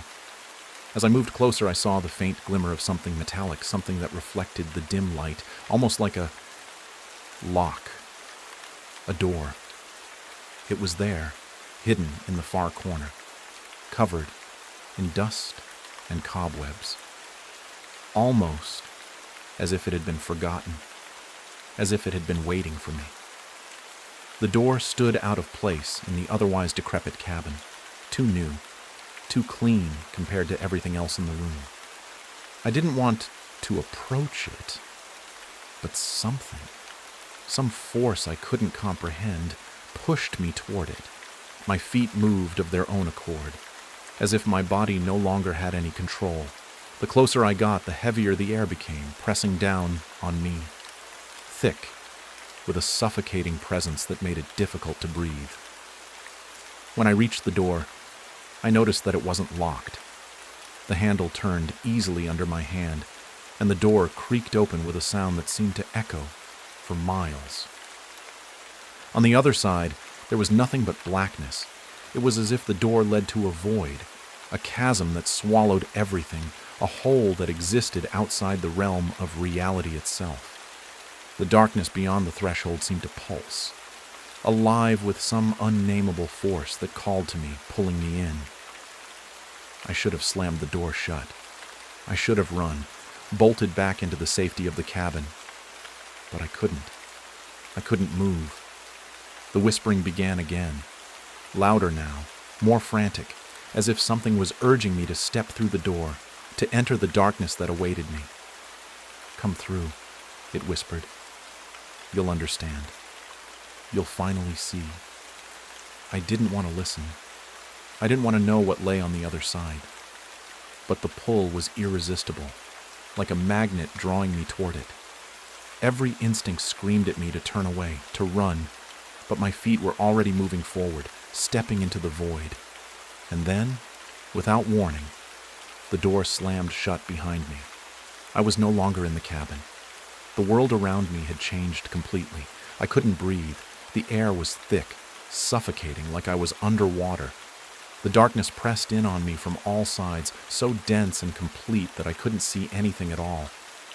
As I moved closer, I saw the faint glimmer of something metallic, something that reflected the dim light, almost like a lock, a door. It was there, hidden in the far corner, covered in dust and cobwebs, almost as if it had been forgotten, as if it had been waiting for me. The door stood out of place in the otherwise decrepit cabin, too new, too clean compared to everything else in the room. I didn't want to approach it, but something, some force I couldn't comprehend, pushed me toward it. My feet moved of their own accord, as if my body no longer had any control. The closer I got, the heavier the air became, pressing down on me. Thick, with a suffocating presence that made it difficult to breathe. When I reached the door, I noticed that it wasn't locked. The handle turned easily under my hand, and the door creaked open with a sound that seemed to echo for miles. On the other side, there was nothing but blackness. It was as if the door led to a void, a chasm that swallowed everything, a hole that existed outside the realm of reality itself. The darkness beyond the threshold seemed to pulse, alive with some unnameable force that called to me, pulling me in. I should have slammed the door shut. I should have run, bolted back into the safety of the cabin. But I couldn't. I couldn't move. The whispering began again, louder now, more frantic, as if something was urging me to step through the door, to enter the darkness that awaited me. "Come through," it whispered. "You'll understand. You'll finally see." I didn't want to listen. I didn't want to know what lay on the other side. But the pull was irresistible, like a magnet drawing me toward it. Every instinct screamed at me to turn away, to run, but my feet were already moving forward, stepping into the void. And then, without warning, the door slammed shut behind me. I was no longer in the cabin. The world around me had changed completely. I couldn't breathe. The air was thick, suffocating, like I was underwater. The darkness pressed in on me from all sides, so dense and complete that I couldn't see anything at all.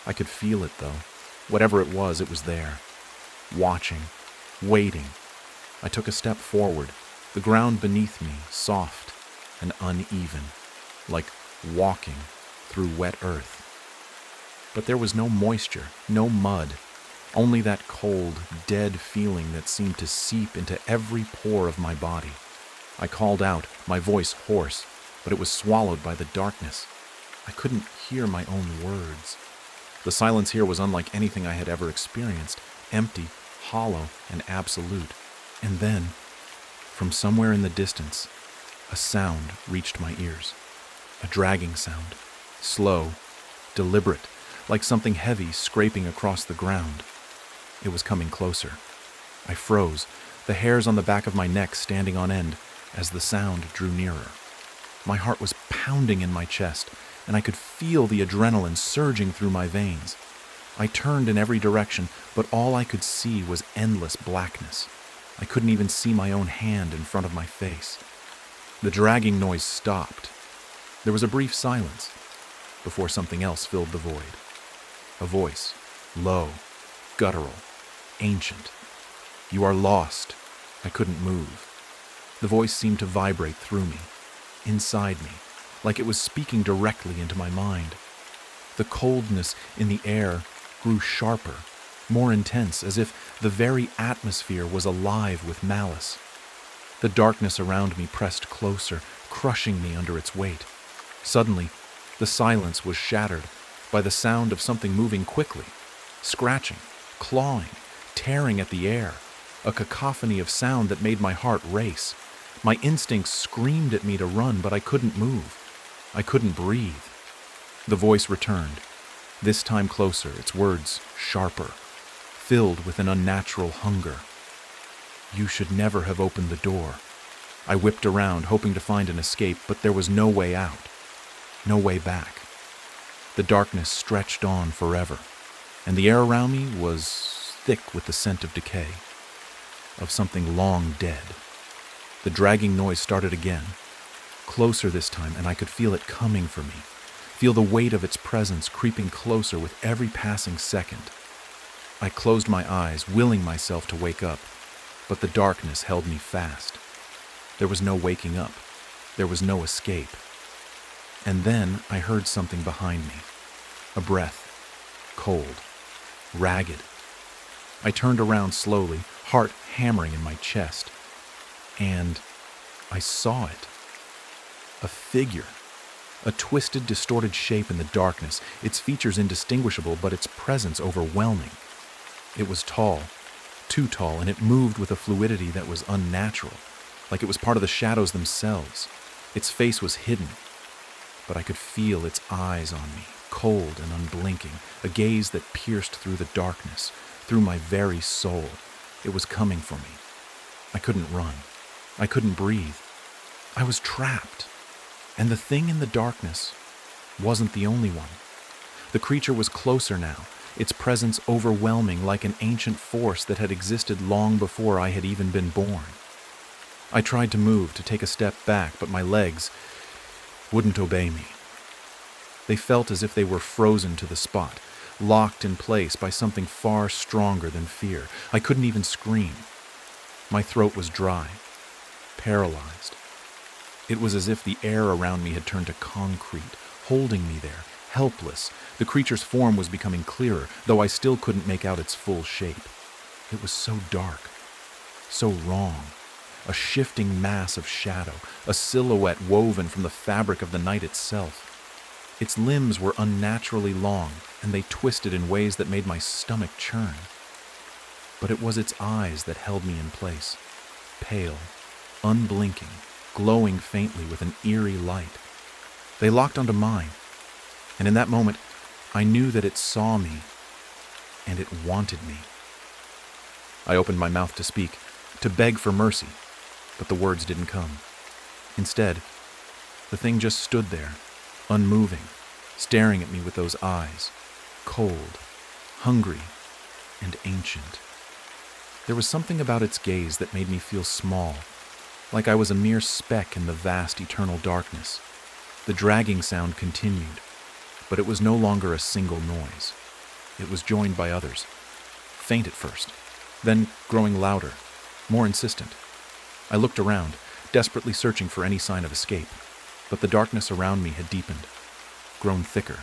I could feel it, though. Whatever it was there. Watching, waiting. I took a step forward, the ground beneath me soft and uneven, like walking through wet earth. But there was no moisture, no mud, only that cold, dead feeling that seemed to seep into every pore of my body. I called out, my voice hoarse, but it was swallowed by the darkness. I couldn't hear my own words. The silence here was unlike anything I had ever experienced, empty, hollow, and absolute. And then, from somewhere in the distance, a sound reached my ears. A dragging sound, slow, deliberate, like something heavy scraping across the ground. It was coming closer. I froze, the hairs on the back of my neck standing on end as the sound drew nearer. My heart was pounding in my chest, and I could feel the adrenaline surging through my veins. I turned in every direction, but all I could see was endless blackness. I couldn't even see my own hand in front of my face. The dragging noise stopped. There was a brief silence before something else filled the void. A voice, low, guttural, ancient. "You are lost." I couldn't move. The voice seemed to vibrate through me, inside me, like it was speaking directly into my mind. The coldness in the air grew sharper, more intense, as if the very atmosphere was alive with malice. The darkness around me pressed closer, crushing me under its weight. Suddenly, the silence was shattered by the sound of something moving quickly, scratching, clawing, tearing at the air, a cacophony of sound that made my heart race. My instincts screamed at me to run, but I couldn't move. I couldn't breathe. The voice returned, this time closer, its words sharper, filled with an unnatural hunger. "You should never have opened the door." I whipped around, hoping to find an escape, but there was no way out, no way back. The darkness stretched on forever, and the air around me was thick with the scent of decay, of something long dead. The dragging noise started again, closer this time, and I could feel it coming for me, feel the weight of its presence creeping closer with every passing second. I closed my eyes, willing myself to wake up, but the darkness held me fast. There was no waking up. There was no escape. And then I heard something behind me, a breath, cold, ragged. I turned around slowly, heart hammering in my chest, and I saw it. A figure. A twisted, distorted shape in the darkness, its features indistinguishable, but its presence overwhelming. It was tall, too tall, and it moved with a fluidity that was unnatural, like it was part of the shadows themselves. Its face was hidden, but I could feel its eyes on me, cold and unblinking, a gaze that pierced through the darkness, through my very soul. It was coming for me. I couldn't run. I couldn't breathe. I was trapped. And the thing in the darkness wasn't the only one. The creature was closer now, its presence overwhelming like an ancient force that had existed long before I had even been born. I tried to move, to take a step back, but my legs wouldn't obey me. They felt as if they were frozen to the spot, locked in place by something far stronger than fear. I couldn't even scream. My throat was dry, paralyzed. It was as if the air around me had turned to concrete, holding me there, helpless. The creature's form was becoming clearer, though I still couldn't make out its full shape. It was so dark, so wrong. A shifting mass of shadow, a silhouette woven from the fabric of the night itself. Its limbs were unnaturally long, and they twisted in ways that made my stomach churn. But it was its eyes that held me in place, pale, unblinking, glowing faintly with an eerie light. They locked onto mine, and in that moment, I knew that it saw me, and it wanted me. I opened my mouth to speak, to beg for mercy, but the words didn't come. Instead, the thing just stood there, unmoving, staring at me with those eyes, cold, hungry, and ancient. There was something about its gaze that made me feel small, like I was a mere speck in the vast eternal darkness. The dragging sound continued, but it was no longer a single noise. It was joined by others, faint at first, then growing louder, more insistent. I looked around, desperately searching for any sign of escape, but the darkness around me had deepened, grown thicker.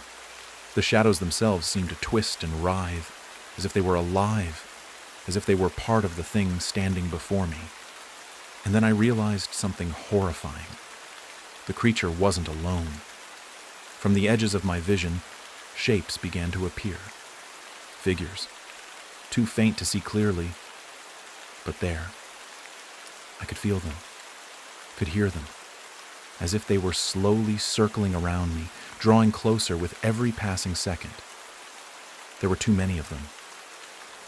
The shadows themselves seemed to twist and writhe, as if they were alive, as if they were part of the thing standing before me. And then I realized something horrifying. The creature wasn't alone. From the edges of my vision, shapes began to appear. Figures, too faint to see clearly, but there. I could feel them, could hear them, as if they were slowly circling around me, drawing closer with every passing second. There were too many of them.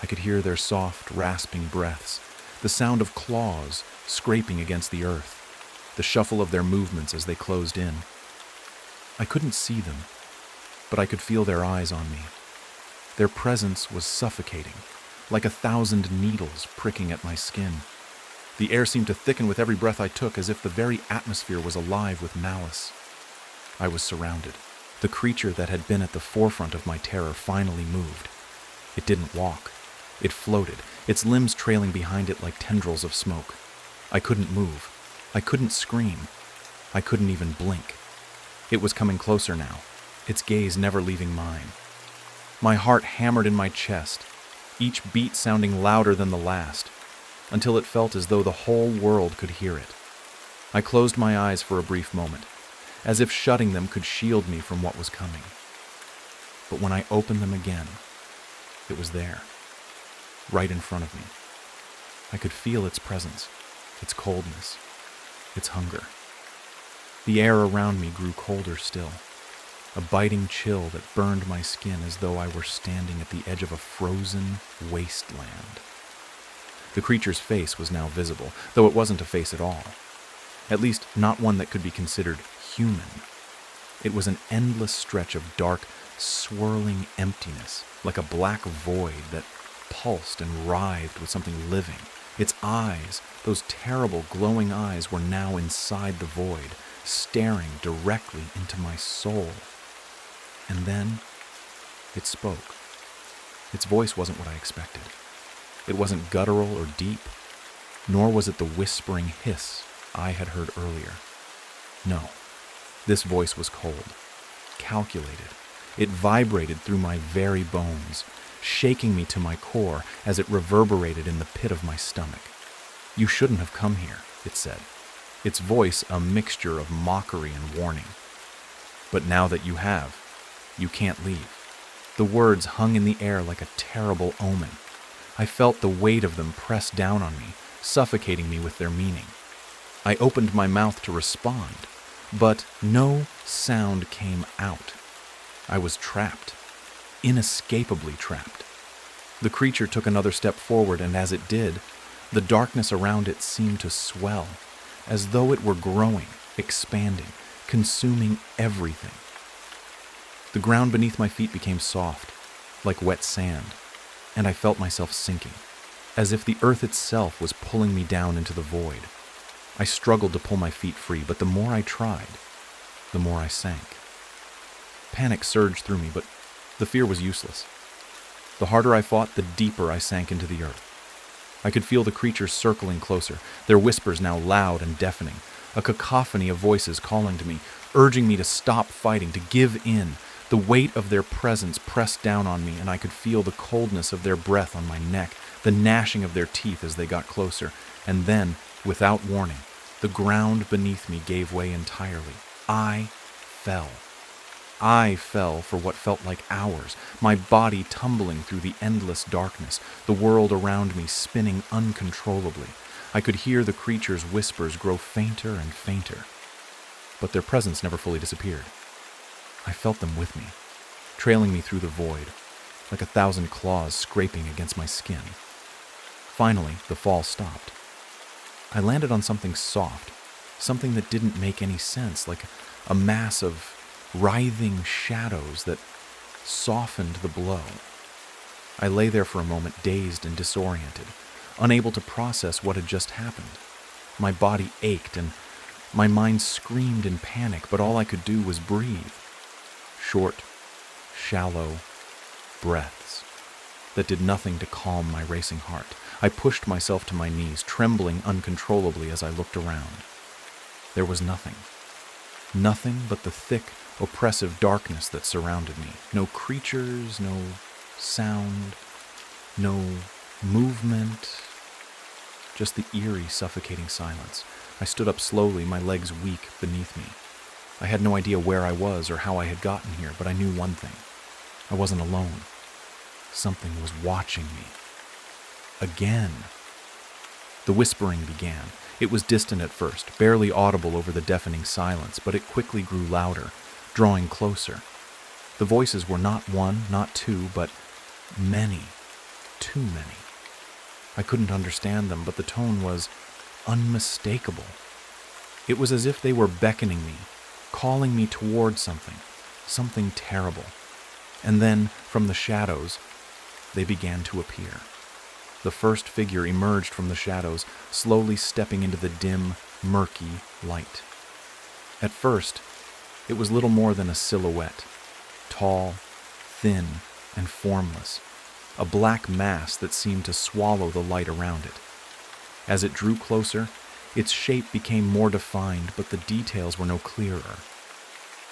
I could hear their soft, rasping breaths, the sound of claws scraping against the earth, the shuffle of their movements as they closed in. I couldn't see them, but I could feel their eyes on me. Their presence was suffocating, like 1,000 needles pricking at my skin. The air seemed to thicken with every breath I took, as if the very atmosphere was alive with malice. I was surrounded. The creature that had been at the forefront of my terror finally moved. It didn't walk. It floated, its limbs trailing behind it like tendrils of smoke. I couldn't move. I couldn't scream. I couldn't even blink. It was coming closer now, its gaze never leaving mine. My heart hammered in my chest, each beat sounding louder than the last, until it felt as though the whole world could hear it. I closed my eyes for a brief moment, as if shutting them could shield me from what was coming. But when I opened them again, it was there, right in front of me. I could feel its presence, its coldness, its hunger. The air around me grew colder still, a biting chill that burned my skin as though I were standing at the edge of a frozen wasteland. The creature's face was now visible, though it wasn't a face at all. At least, not one that could be considered human. It was an endless stretch of dark, swirling emptiness, like a black void that pulsed and writhed with something living. Its eyes, those terrible glowing eyes, were now inside the void, staring directly into my soul. And then, it spoke. Its voice wasn't what I expected. It wasn't guttural or deep, nor was it the whispering hiss I had heard earlier. No, this voice was cold, calculated. It vibrated through my very bones, shaking me to my core as it reverberated in the pit of my stomach. "You shouldn't have come here," it said, its voice a mixture of mockery and warning. "But now that you have, you can't leave." The words hung in the air like a terrible omen. I felt the weight of them press down on me, suffocating me with their meaning. I opened my mouth to respond, but no sound came out. I was trapped, inescapably trapped. The creature took another step forward, and as it did, the darkness around it seemed to swell, as though it were growing, expanding, consuming everything. The ground beneath my feet became soft, like wet sand, and I felt myself sinking, as if the earth itself was pulling me down into the void. I struggled to pull my feet free, but the more I tried, the more I sank. Panic surged through me, but the fear was useless. The harder I fought, the deeper I sank into the earth. I could feel the creatures circling closer, their whispers now loud and deafening, a cacophony of voices calling to me, urging me to stop fighting, to give in. The weight of their presence pressed down on me, and I could feel the coldness of their breath on my neck, the gnashing of their teeth as they got closer, and then, without warning, the ground beneath me gave way entirely. I fell. I fell for what felt like hours, my body tumbling through the endless darkness, the world around me spinning uncontrollably. I could hear the creatures' whispers grow fainter and fainter, but their presence never fully disappeared. I felt them with me, trailing me through the void, like 1,000 claws scraping against my skin. Finally, the fall stopped. I landed on something soft, something that didn't make any sense, like a mass of writhing shadows that softened the blow. I lay there for a moment, dazed and disoriented, unable to process what had just happened. My body ached and my mind screamed in panic, but all I could do was breathe. Short, shallow breaths that did nothing to calm my racing heart. I pushed myself to my knees, trembling uncontrollably as I looked around. There was nothing. Nothing but the thick, oppressive darkness that surrounded me. No creatures, no sound, no movement. Just the eerie, suffocating silence. I stood up slowly, my legs weak beneath me. I had no idea where I was or how I had gotten here, but I knew one thing. I wasn't alone. Something was watching me. Again. The whispering began. It was distant at first, barely audible over the deafening silence, but it quickly grew louder, drawing closer. The voices were not one, not two, but many, too many. I couldn't understand them, but the tone was unmistakable. It was as if they were beckoning me, calling me toward something terrible. And then, from the shadows, they began to appear. The first figure emerged from the shadows, slowly stepping into the dim, murky light. At first, it was little more than a silhouette, tall, thin, and formless, a black mass that seemed to swallow the light around it. As it drew closer, its shape became more defined, but the details were no clearer.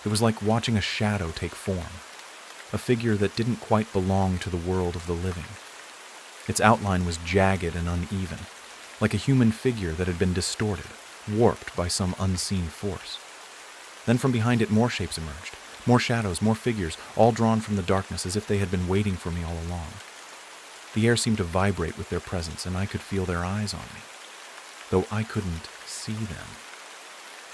It was like watching a shadow take form, a figure that didn't quite belong to the world of the living. Its outline was jagged and uneven, like a human figure that had been distorted, warped by some unseen force. Then from behind it more shapes emerged, more shadows, more figures, all drawn from the darkness as if they had been waiting for me all along. The air seemed to vibrate with their presence, and I could feel their eyes on me, though I couldn't see them.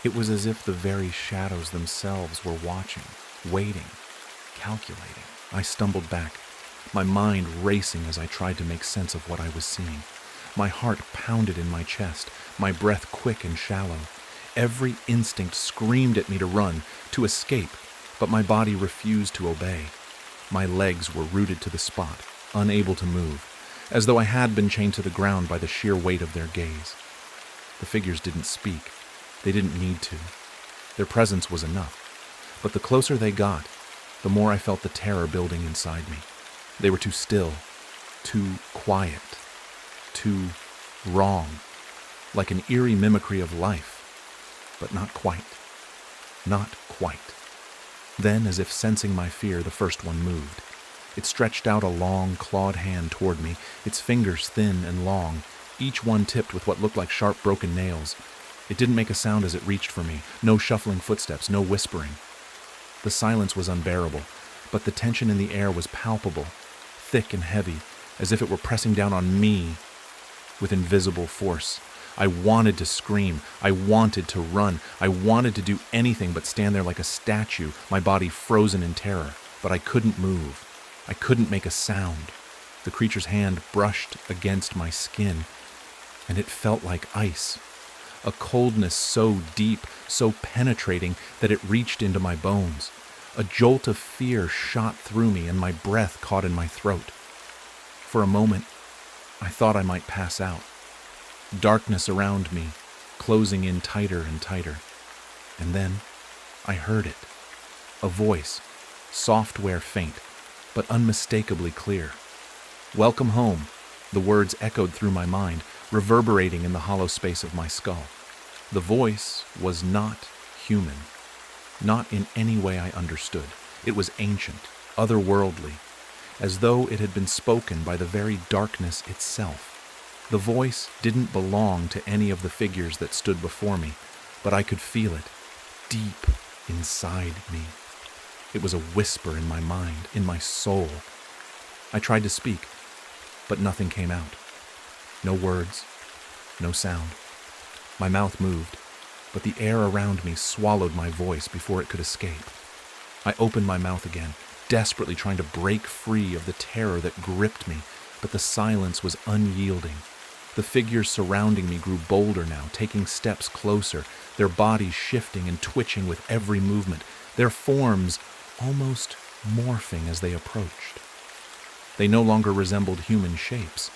It was as if the very shadows themselves were watching, waiting, calculating. I stumbled back, my mind racing as I tried to make sense of what I was seeing. My heart pounded in my chest, my breath quick and shallow. Every instinct screamed at me to run, to escape, but my body refused to obey. My legs were rooted to the spot, unable to move, as though I had been chained to the ground by the sheer weight of their gaze. The figures didn't speak. They didn't need to. Their presence was enough. But the closer they got, the more I felt the terror building inside me. They were too still, too quiet, too wrong, like an eerie mimicry of life, but not quite. Not quite. Then, as if sensing my fear, the first one moved. It stretched out a long, clawed hand toward me, its fingers thin and long, each one tipped with what looked like sharp, broken nails. It didn't make a sound as it reached for me, no shuffling footsteps, no whispering. The silence was unbearable, but the tension in the air was palpable, thick and heavy, as if it were pressing down on me with invisible force. I wanted to scream. I wanted to run. I wanted to do anything but stand there like a statue, my body frozen in terror. But I couldn't move. I couldn't make a sound. The creature's hand brushed against my skin, and it felt like ice. A coldness so deep, so penetrating that it reached into my bones. A jolt of fear shot through me, and my breath caught in my throat. For a moment, I thought I might pass out. Darkness around me, closing in tighter and tighter. And then I heard it. A voice, software faint, but unmistakably clear. "Welcome home," the words echoed through my mind, reverberating in the hollow space of my skull. The voice was not human, not in any way I understood. It was ancient, otherworldly, as though it had been spoken by the very darkness itself. The voice didn't belong to any of the figures that stood before me, but I could feel it, deep inside me. It was a whisper in my mind, in my soul. I tried to speak, but nothing came out. No words, no sound. My mouth moved, but the air around me swallowed my voice before it could escape. I opened my mouth again, desperately trying to break free of the terror that gripped me, but the silence was unyielding. The figures surrounding me grew bolder now, taking steps closer, their bodies shifting and twitching with every movement, their forms almost morphing as they approached. They no longer resembled human shapes.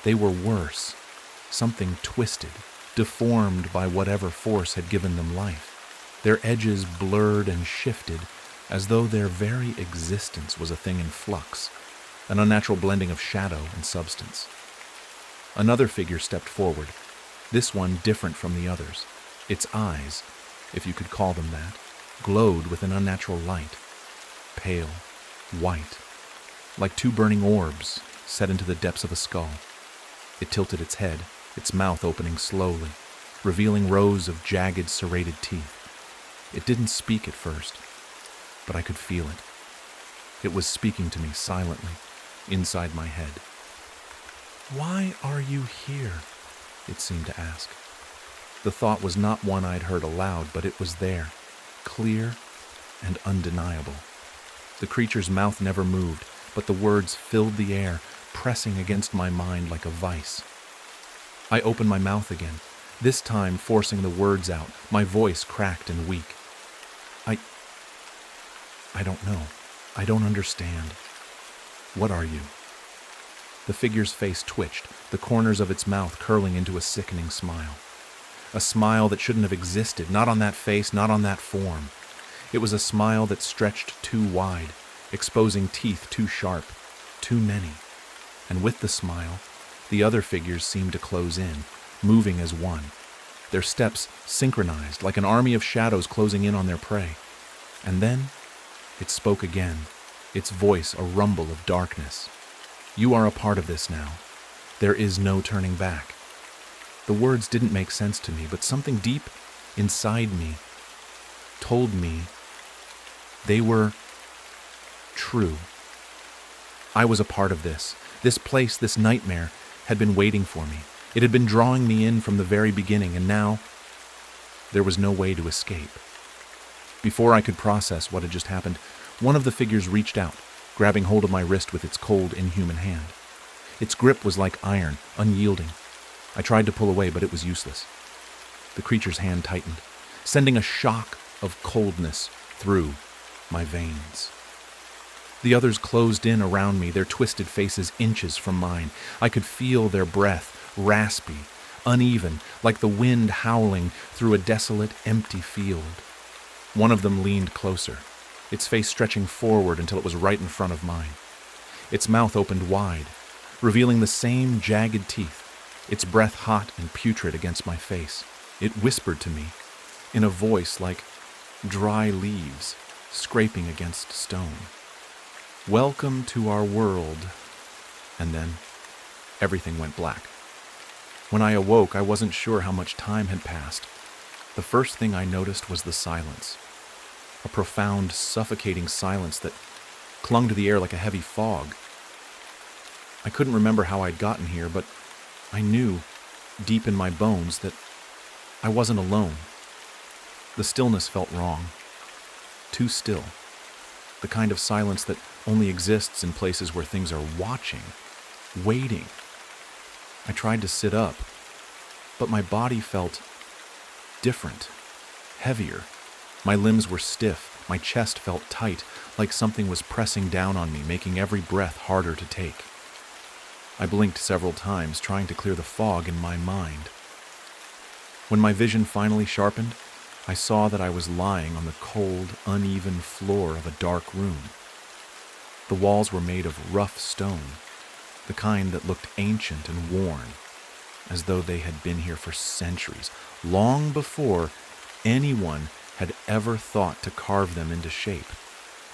They were worse, something twisted, deformed by whatever force had given them life. Their edges blurred and shifted, as though their very existence was a thing in flux, an unnatural blending of shadow and substance. Another figure stepped forward, this one different from the others. Its eyes, if you could call them that, glowed with an unnatural light, pale, white, like two burning orbs set into the depths of a skull. It tilted its head, its mouth opening slowly, revealing rows of jagged, serrated teeth. It didn't speak at first, but I could feel it. It was speaking to me silently, inside my head. "Why are you here?" it seemed to ask. The thought was not one I'd heard aloud, but it was there, clear and undeniable. The creature's mouth never moved, but the words filled the air, pressing against my mind like a vice. I opened my mouth again, this time forcing the words out, my voice cracked and weak. I don't know. I don't understand. What are you?" The figure's face twitched, the corners of its mouth curling into a sickening smile. A smile that shouldn't have existed, not on that face, not on that form. It was a smile that stretched too wide, exposing teeth too sharp, too many. And with the smile, the other figures seemed to close in, moving as one, their steps synchronized like an army of shadows closing in on their prey. And then it spoke again, its voice a rumble of darkness. "You are a part of this now. There is no turning back." The words didn't make sense to me, but something deep inside me told me they were true. I was a part of this. This place, this nightmare, had been waiting for me. It had been drawing me in from the very beginning, and now there was no way to escape. Before I could process what had just happened, one of the figures reached out, grabbing hold of my wrist with its cold, inhuman hand. Its grip was like iron, unyielding. I tried to pull away, but it was useless. The creature's hand tightened, sending a shock of coldness through my veins. The others closed in around me, their twisted faces inches from mine. I could feel their breath, raspy, uneven, like the wind howling through a desolate, empty field. One of them leaned closer, its face stretching forward until it was right in front of mine. Its mouth opened wide, revealing the same jagged teeth, its breath hot and putrid against my face. It whispered to me, in a voice like dry leaves scraping against stone. "Welcome to our world." And then everything went black. When I awoke, I wasn't sure how much time had passed. The first thing I noticed was the silence. A profound, suffocating silence that clung to the air like a heavy fog. I couldn't remember how I'd gotten here, but I knew, deep in my bones, that I wasn't alone. The stillness felt wrong. Too still. The kind of silence that only exists in places where things are watching, waiting. I tried to sit up, but my body felt different, heavier. My limbs were stiff, my chest felt tight, like something was pressing down on me, making every breath harder to take. I blinked several times, trying to clear the fog in my mind. When my vision finally sharpened, I saw that I was lying on the cold, uneven floor of a dark room. The walls were made of rough stone, the kind that looked ancient and worn, as though they had been here for centuries, long before anyone had ever thought to carve them into shape.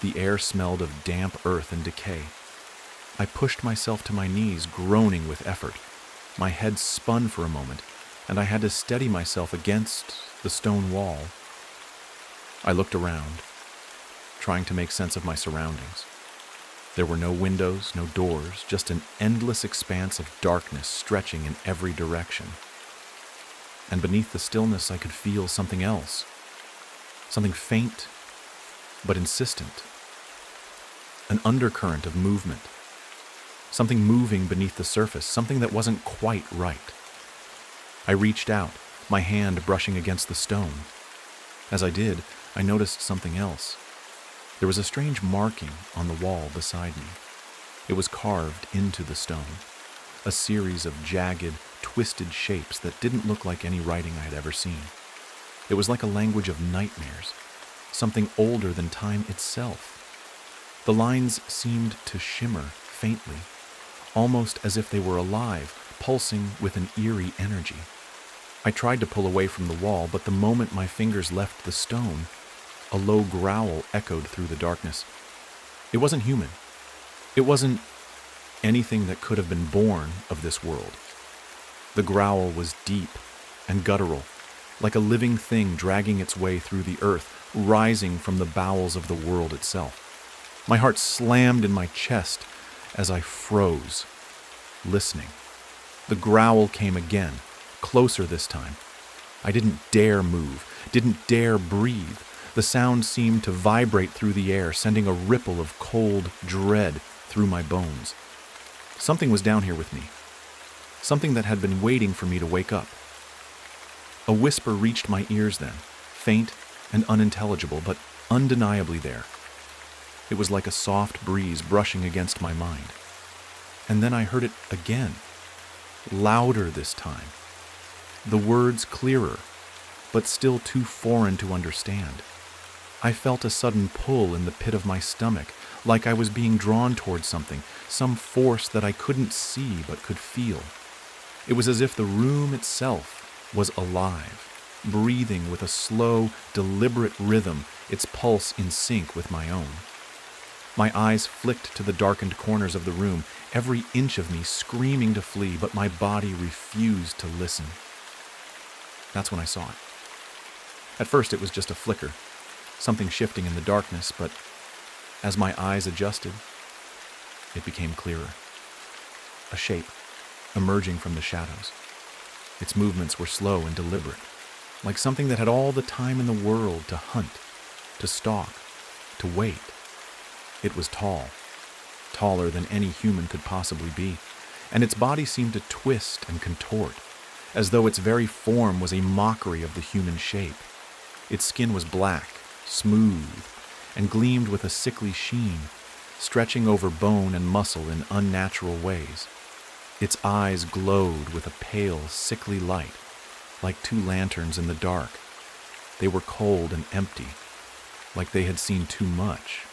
The air smelled of damp earth and decay. I pushed myself to my knees, groaning with effort. My head spun for a moment, and I had to steady myself against the stone wall. I looked around, trying to make sense of my surroundings. There were no windows, no doors, just an endless expanse of darkness stretching in every direction. And beneath the stillness, I could feel something else. Something faint, but insistent. An undercurrent of movement. Something moving beneath the surface, something that wasn't quite right. I reached out, my hand brushing against the stone. As I did, I noticed something else. There was a strange marking on the wall beside me. It was carved into the stone, a series of jagged, twisted shapes that didn't look like any writing I had ever seen. It was like a language of nightmares, something older than time itself. The lines seemed to shimmer faintly, almost as if they were alive, pulsing with an eerie energy. I tried to pull away from the wall, but the moment my fingers left the stone, a low growl echoed through the darkness. It wasn't human. It wasn't anything that could have been born of this world. The growl was deep and guttural, like a living thing dragging its way through the earth, rising from the bowels of the world itself. My heart slammed in my chest as I froze, listening. The growl came again, closer this time. I didn't dare move, didn't dare breathe. The sound seemed to vibrate through the air, sending a ripple of cold dread through my bones. Something was down here with me. Something that had been waiting for me to wake up. A whisper reached my ears then, faint and unintelligible, but undeniably there. It was like a soft breeze brushing against my mind. And then I heard it again, louder this time. The words clearer, but still too foreign to understand. I felt a sudden pull in the pit of my stomach, like I was being drawn towards something, some force that I couldn't see but could feel. It was as if the room itself was alive, breathing with a slow, deliberate rhythm, its pulse in sync with my own. My eyes flicked to the darkened corners of the room, every inch of me screaming to flee, but my body refused to listen. That's when I saw it. At first it was just a flicker, something shifting in the darkness, but as my eyes adjusted, it became clearer. A shape emerging from the shadows. Its movements were slow and deliberate, like something that had all the time in the world to hunt, to stalk, to wait. It was tall, taller than any human could possibly be, and its body seemed to twist and contort, as though its very form was a mockery of the human shape. Its skin was black, smooth, and gleamed with a sickly sheen, stretching over bone and muscle in unnatural ways. Its eyes glowed with a pale, sickly light, like two lanterns in the dark. They were cold and empty, like they had seen too much,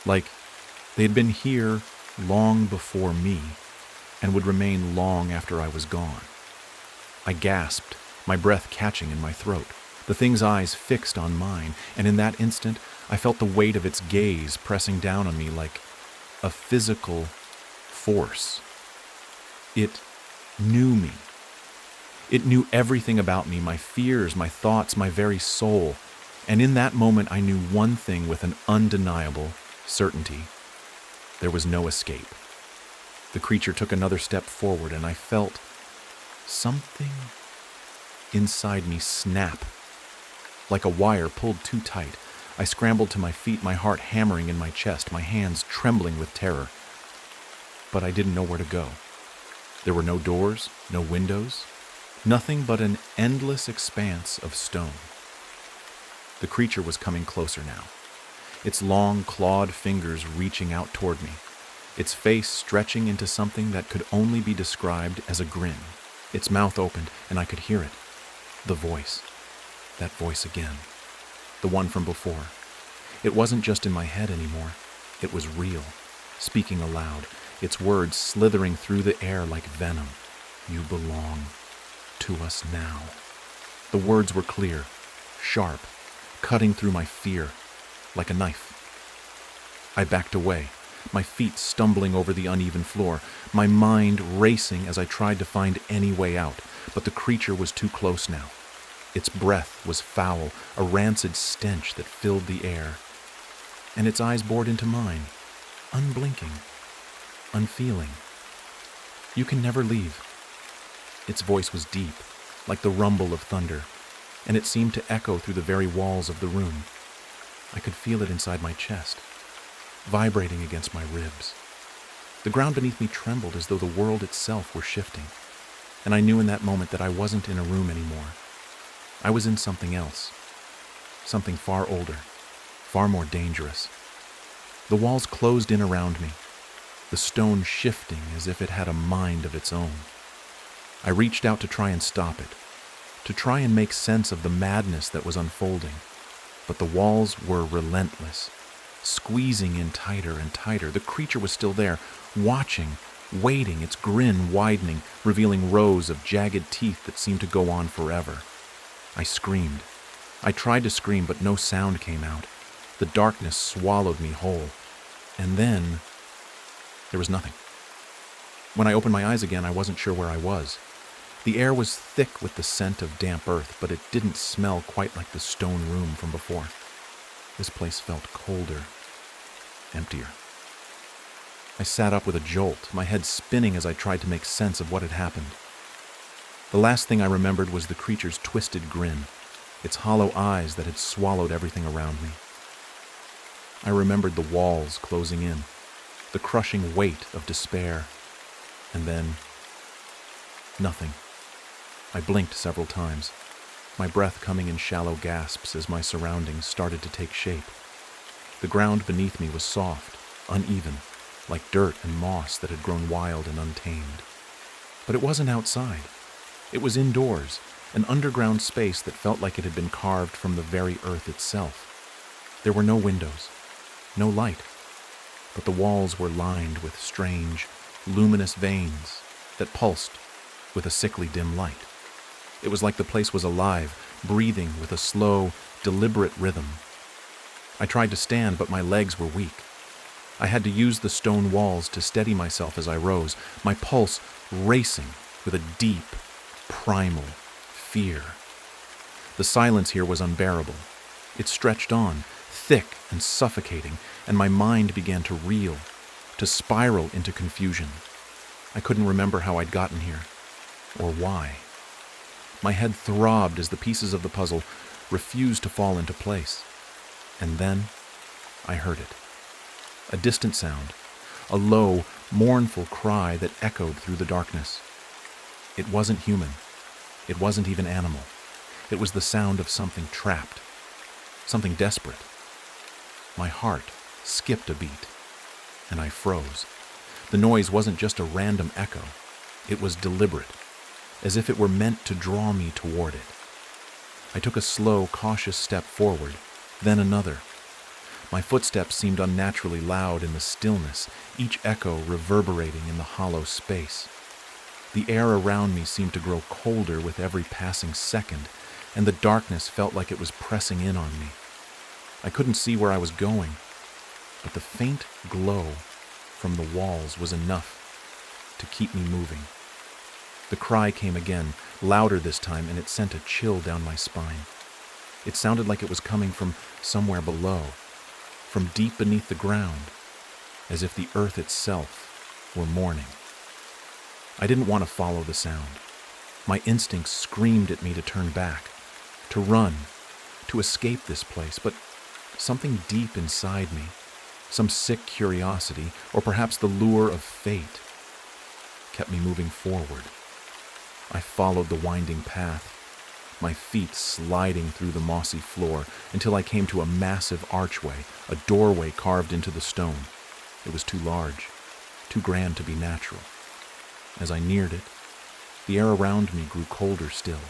like they had been here long before me and would remain long after I was gone. I gasped, my breath catching in my throat. The thing's eyes fixed on mine, and in that instant, I felt the weight of its gaze pressing down on me like a physical force. It knew me. It knew everything about me, my fears, my thoughts, my very soul. And in that moment, I knew one thing with an undeniable certainty. There was no escape. The creature took another step forward, and I felt something inside me snap. Like a wire pulled too tight, I scrambled to my feet, my heart hammering in my chest, my hands trembling with terror. But I didn't know where to go. There were no doors, no windows, nothing but an endless expanse of stone. The creature was coming closer now, its long, clawed fingers reaching out toward me, its face stretching into something that could only be described as a grin. Its mouth opened, and I could hear it. The voice. That voice again. The one from before. It wasn't just in my head anymore. It was real, speaking aloud, its words slithering through the air like venom. You belong to us now. The words were clear, sharp, cutting through my fear like a knife. I backed away, my feet stumbling over the uneven floor, my mind racing as I tried to find any way out, but the creature was too close now. Its breath was foul, a rancid stench that filled the air, and its eyes bored into mine, unblinking, unfeeling. You can never leave. Its voice was deep, like the rumble of thunder, and it seemed to echo through the very walls of the room. I could feel it inside my chest, vibrating against my ribs. The ground beneath me trembled as though the world itself were shifting, and I knew in that moment that I wasn't in a room anymore. I was in something else, something far older, far more dangerous. The walls closed in around me, the stone shifting as if it had a mind of its own. I reached out to try and stop it, to try and make sense of the madness that was unfolding, but the walls were relentless, squeezing in tighter and tighter. The creature was still there, watching, waiting, its grin widening, revealing rows of jagged teeth that seemed to go on forever. I screamed. I tried to scream, but no sound came out. The darkness swallowed me whole. And then, there was nothing. When I opened my eyes again, I wasn't sure where I was. The air was thick with the scent of damp earth, but it didn't smell quite like the stone room from before. This place felt colder, emptier. I sat up with a jolt, my head spinning as I tried to make sense of what had happened. The last thing I remembered was the creature's twisted grin, its hollow eyes that had swallowed everything around me. I remembered the walls closing in, the crushing weight of despair, and then nothing. I blinked several times, my breath coming in shallow gasps as my surroundings started to take shape. The ground beneath me was soft, uneven, like dirt and moss that had grown wild and untamed. But it wasn't outside. It was indoors, an underground space that felt like it had been carved from the very earth itself. There were no windows, no light, but the walls were lined with strange, luminous veins that pulsed with a sickly dim light. It was like the place was alive, breathing with a slow, deliberate rhythm. I tried to stand, but my legs were weak. I had to use the stone walls to steady myself as I rose, my pulse racing with a deep, primal fear. The silence here was unbearable. It stretched on, thick and suffocating, and my mind began to reel, to spiral into confusion. I couldn't remember how I'd gotten here, or why. My head throbbed as the pieces of the puzzle refused to fall into place. And then I heard it. A distant sound, a low, mournful cry that echoed through the darkness. It wasn't human. It wasn't even animal. It was the sound of something trapped, something desperate. My heart skipped a beat, and I froze. The noise wasn't just a random echo. It was deliberate, as if it were meant to draw me toward it. I took a slow, cautious step forward, then another. My footsteps seemed unnaturally loud in the stillness, each echo reverberating in the hollow space. The air around me seemed to grow colder with every passing second, and the darkness felt like it was pressing in on me. I couldn't see where I was going, but the faint glow from the walls was enough to keep me moving. The cry came again, louder this time, and it sent a chill down my spine. It sounded like it was coming from somewhere below, from deep beneath the ground, as if the earth itself were mourning. I didn't want to follow the sound. My instincts screamed at me to turn back, to run, to escape this place, but something deep inside me, some sick curiosity, or perhaps the lure of fate, kept me moving forward. I followed the winding path, my feet sliding through the mossy floor until I came to a massive archway, a doorway carved into the stone. It was too large, too grand to be natural. As I neared it, the air around me grew colder still,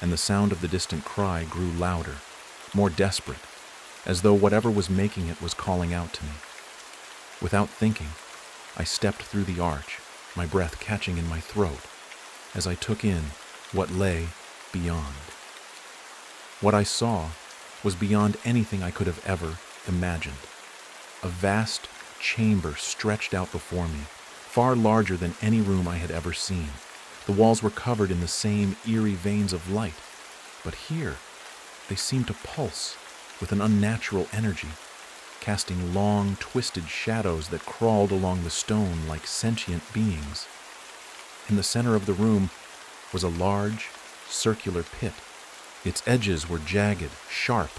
and the sound of the distant cry grew louder, more desperate, as though whatever was making it was calling out to me. Without thinking, I stepped through the arch, my breath catching in my throat, as I took in what lay beyond. What I saw was beyond anything I could have ever imagined. A vast chamber stretched out before me, far larger than any room I had ever seen. The walls were covered in the same eerie veins of light, but here they seemed to pulse with an unnatural energy, casting long, twisted shadows that crawled along the stone like sentient beings. In the center of the room was a large, circular pit. Its edges were jagged, sharp,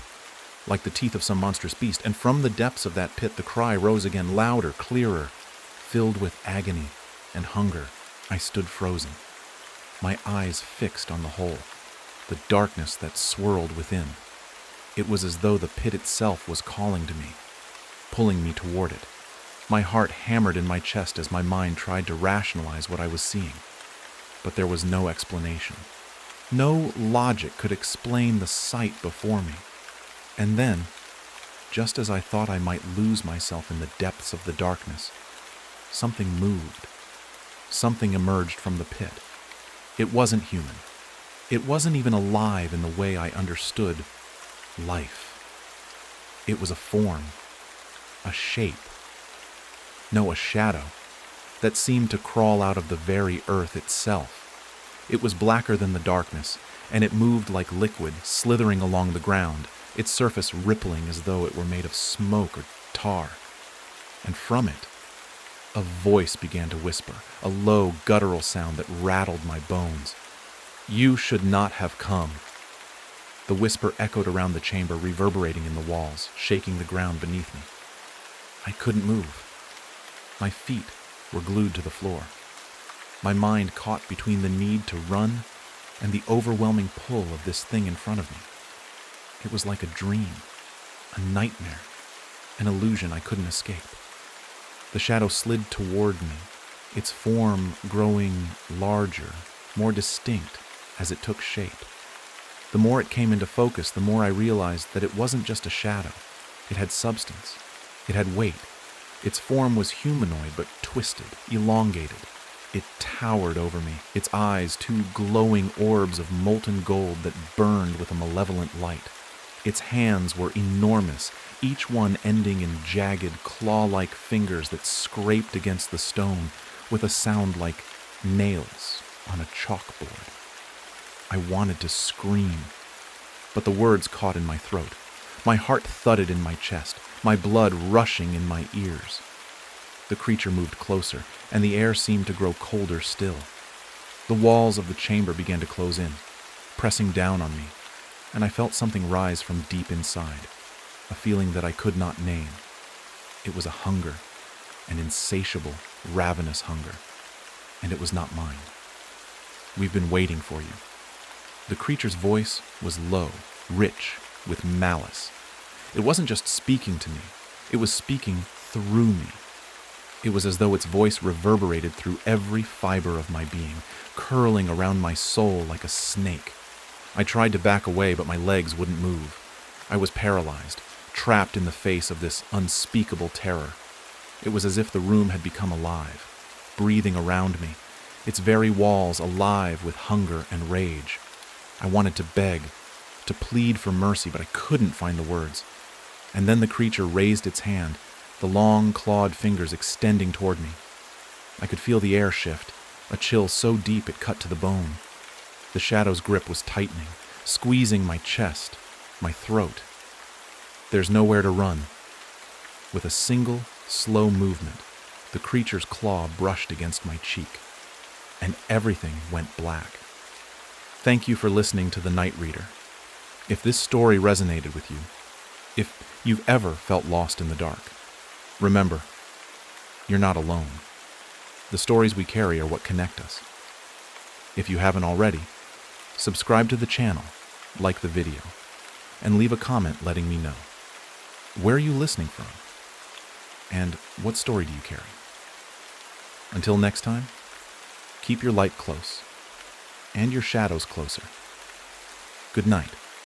like the teeth of some monstrous beast, and from the depths of that pit the cry rose again, louder, clearer, filled with agony and hunger. I stood frozen, my eyes fixed on the hole, the darkness that swirled within. It was as though the pit itself was calling to me, pulling me toward it. My heart hammered in my chest as my mind tried to rationalize what I was seeing. But there was no explanation. No logic could explain the sight before me. And then, just as I thought I might lose myself in the depths of the darkness, something moved. Something emerged from the pit. It wasn't human. It wasn't even alive in the way I understood life. It was a form, a shape. No, a shadow that seemed to crawl out of the very earth itself. It was blacker than the darkness, and it moved like liquid, slithering along the ground, its surface rippling as though it were made of smoke or tar. And from it, a voice began to whisper, a low, guttural sound that rattled my bones. "You should not have come." The whisper echoed around the chamber, reverberating in the walls, shaking the ground beneath me. I couldn't move. My feet were glued to the floor. My mind caught between the need to run and the overwhelming pull of this thing in front of me. It was like a dream, a nightmare, an illusion I couldn't escape. The shadow slid toward me, its form growing larger, more distinct as it took shape. The more it came into focus, the more I realized that it wasn't just a shadow. It had substance. It had weight. Its form was humanoid but twisted, elongated. It towered over me, its eyes two glowing orbs of molten gold that burned with a malevolent light. Its hands were enormous, each one ending in jagged, claw-like fingers that scraped against the stone with a sound like nails on a chalkboard. I wanted to scream, but the words caught in my throat. My heart thudded in my chest, my blood rushing in my ears. The creature moved closer, and the air seemed to grow colder still. The walls of the chamber began to close in, pressing down on me, and I felt something rise from deep inside, a feeling that I could not name. It was a hunger, an insatiable, ravenous hunger, and it was not mine. "We've been waiting for you." The creature's voice was low, rich, with malice. It wasn't just speaking to me, it was speaking through me. It was as though its voice reverberated through every fiber of my being, curling around my soul like a snake. I tried to back away, but my legs wouldn't move. I was paralyzed, trapped in the face of this unspeakable terror. It was as if the room had become alive, breathing around me, its very walls alive with hunger and rage. I wanted to beg, to plead for mercy, but I couldn't find the words. And then the creature raised its hand, the long, clawed fingers extending toward me. I could feel the air shift, a chill so deep it cut to the bone. The shadow's grip was tightening, squeezing my chest, my throat. There's nowhere to run. With a single, slow movement, the creature's claw brushed against my cheek, and everything went black. Thank you for listening to The Night Reader. If this story resonated with you, if you've ever felt lost in the dark, remember, you're not alone. The stories we carry are what connect us. If you haven't already, subscribe to the channel, like the video, and leave a comment letting me know. Where are you listening from? And what story do you carry? Until next time, keep your light close and your shadows closer. Good night.